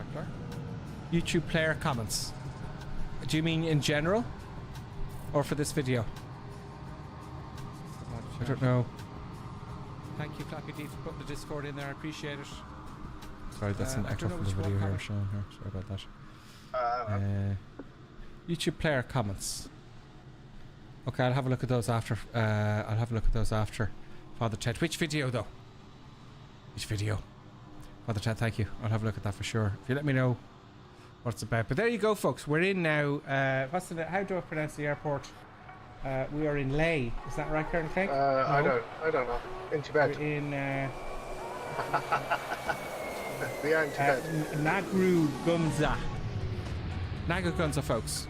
YouTube player comments. Do you mean in general? Or for this video? I don't know. Thank you, Clappy D, for putting the Discord in there. I appreciate it. Sorry, that's an echo from the video here, Sean. Sorry about that. YouTube player comments. Okay, I'll have a look at those after. I'll have a look at those after. Father Ted. Which video, though? Which video? Father Ted, thank you. I'll have a look at that for sure. If you let me know what it's about. But there you go, folks. We're in now. How do I pronounce the airport? We are in Leh. Is that right, Colonel Clegg? No? I don't know. In Tibet. We're in we are in Tibet. Ngaru Gunsa. Ngaru Gunsa, folks.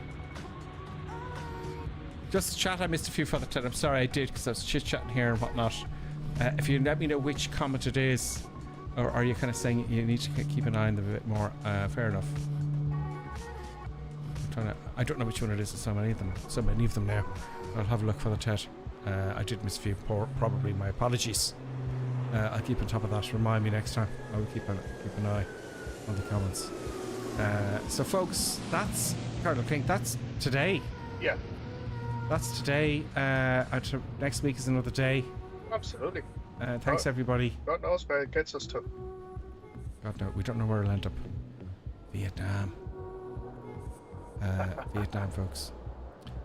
Just chat, I missed a few Father Ted. I'm sorry I did because I was chit-chatting here and whatnot. If you let me know which comment it is, or are you kind of saying you need to keep an eye on them a bit more? Fair enough. I don't know which one it is. There's so many of them now. I'll have a look for the Ted. I did miss a few, probably. My apologies. I'll keep on top of that. Remind me next time. I will keep an eye on the comments. So, folks, that's Colonel King. That's today. Yeah. That's today. Next week is another day. Absolutely. Thanks, everybody. God knows where it gets us to. God no, we don't know where it'll end up. Vietnam. Vietnam, folks.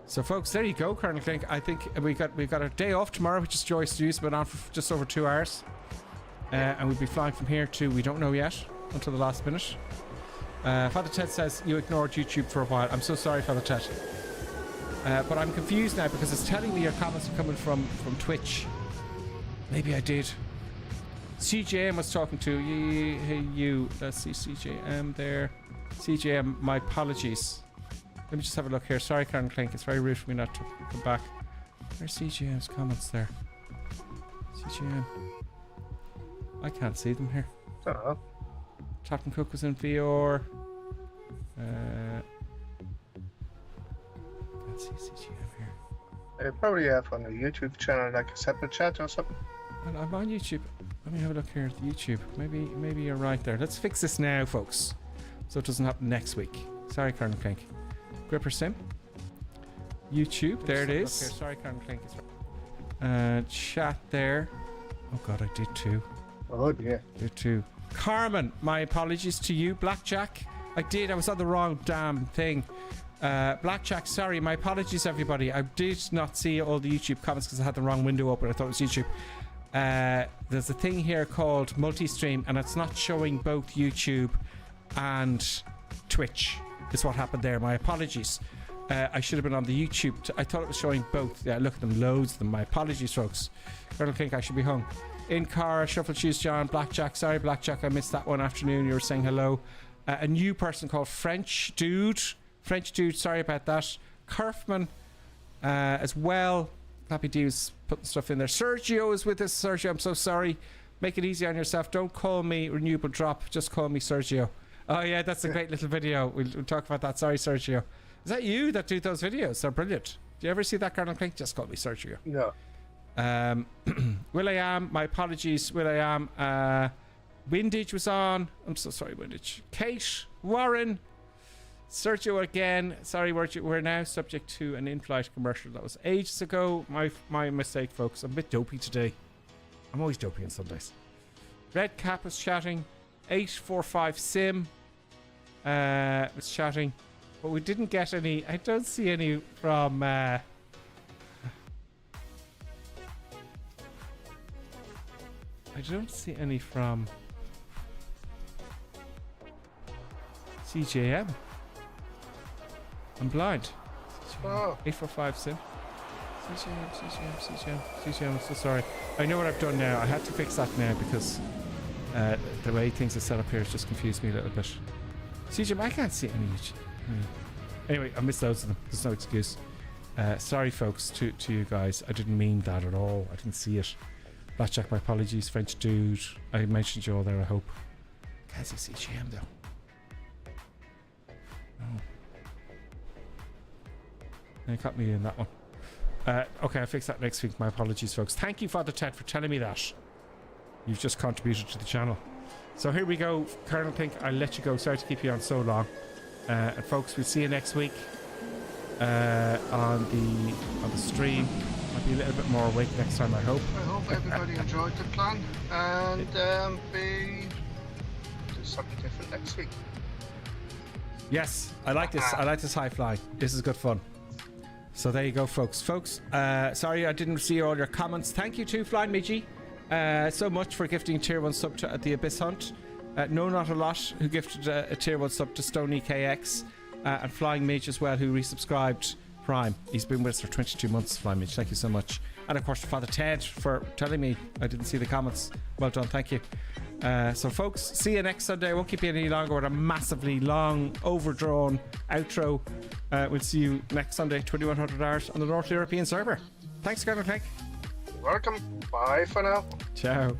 So, folks, there you go, Colonel Clink. I think we've got a day off tomorrow, which is joyous news. Been on for just over 2 hours, and we'll be flying from here to we don't know yet until the last minute. Father Ted says you ignored YouTube for a while. I'm so sorry, Father Ted. But I'm confused now because it's telling me your comments are coming from Twitch. Maybe I did. CJM was talking to you. Let's see, CJM there. CJM, my apologies. Let me just have a look here. Sorry, Karen Clink. It's very rude for me not to come back. Where's CJM's comments there? CJM. I can't see them here. Captain Cook was in VR. Can't see CGM here. They probably have on the YouTube channel like a separate chat or something. Well, I'm on YouTube. Let me have a look here at the YouTube. Maybe you're right there. Let's fix this now, folks, so it doesn't happen next week. Sorry, Colonel Clink. Gripper Sim. YouTube. There it is. Sorry, Colonel Clink. Chat there. Oh God, I did too. Oh yeah. Did too. Carmen, my apologies to you. Blackjack. I was on the wrong damn thing. Blackjack, sorry, my apologies, everybody. I did not see all the YouTube comments because I had the wrong window open. I thought it was YouTube. There's a thing here called multi-stream, and it's not showing both YouTube and Twitch. Is what happened there. My apologies. I should have been on the YouTube. I thought it was showing both. Yeah, look at them, loads of them. My apologies, folks. Colonel King, I should be hung. In car, Shuffle Shoes John, Blackjack. Sorry, Blackjack, I missed that one afternoon. You were saying hello. A new person called French Dude, sorry about that. Kerfman as well. Clappy D was putting stuff in there. Sergio is with us. Sergio, I'm so sorry. Make it easy on yourself. Don't call me Renewable Drop. Just call me Sergio. Oh, yeah, that's a great little video. We'll talk about that. Sorry, Sergio. Is that you that do those videos? They're brilliant. Do you ever see that, Colonel Clink? Just call me Sergio. No. Will.i.am, my apologies. Will.i.am. Windage was on. I'm so sorry, Windage. Kate, Warren, Sergio again. Sorry, we're now subject to an in-flight commercial. That was ages ago. My mistake, folks. I'm a bit dopey today. I'm always dopey on Sundays. Red Cap was chatting. 845 Sim was chatting. But we didn't get any. I don't see any from. I don't see any from CJM. I'm blind. Oh. 845 Sim. CJM, I'm so sorry. I know what I've done now. I had to fix that now because the way things are set up here has just confused me a little bit. CJM, I can't see any. Anyway, I missed loads of them. There's no excuse. Sorry, folks, to you guys. I didn't mean that at all. I didn't see it. Blackjack, my apologies. French dude. I mentioned you all there, I hope. Can't see CGM, though. Oh. They got me in that one. Okay, I'll fix that next week. My apologies, folks. Thank you, Father Ted, for telling me that. You've just contributed to the channel. So here we go. Colonel Pink, I'll let you go. Sorry to keep you on so long. And folks, we'll see you next week on the stream. I'll be a little bit more awake next time, I hope. I hope everybody enjoyed the plan and do something different next week. Yes, I like this. I like this high fly. This is good fun. So there you go, folks. Sorry I didn't see all your comments. Thank you to Flying Midgie so much for gifting tier 1 sub to the Abyss Hunt. No, not a lot, who gifted a tier 1 sub to Stony KX, and Flying Mage as well, who resubscribed Prime. He's been with us for 22 months, Flying Mage. Thank you so much. And of course to Father Ted for telling me I didn't see the comments. Well done, thank you. So folks, see you next Sunday. I won't keep you any longer with a massively long, overdrawn outro. We'll see you next Sunday, 2100 hours on the North European server. Thanks, Colonel Clegg. Welcome. Bye for now. Ciao.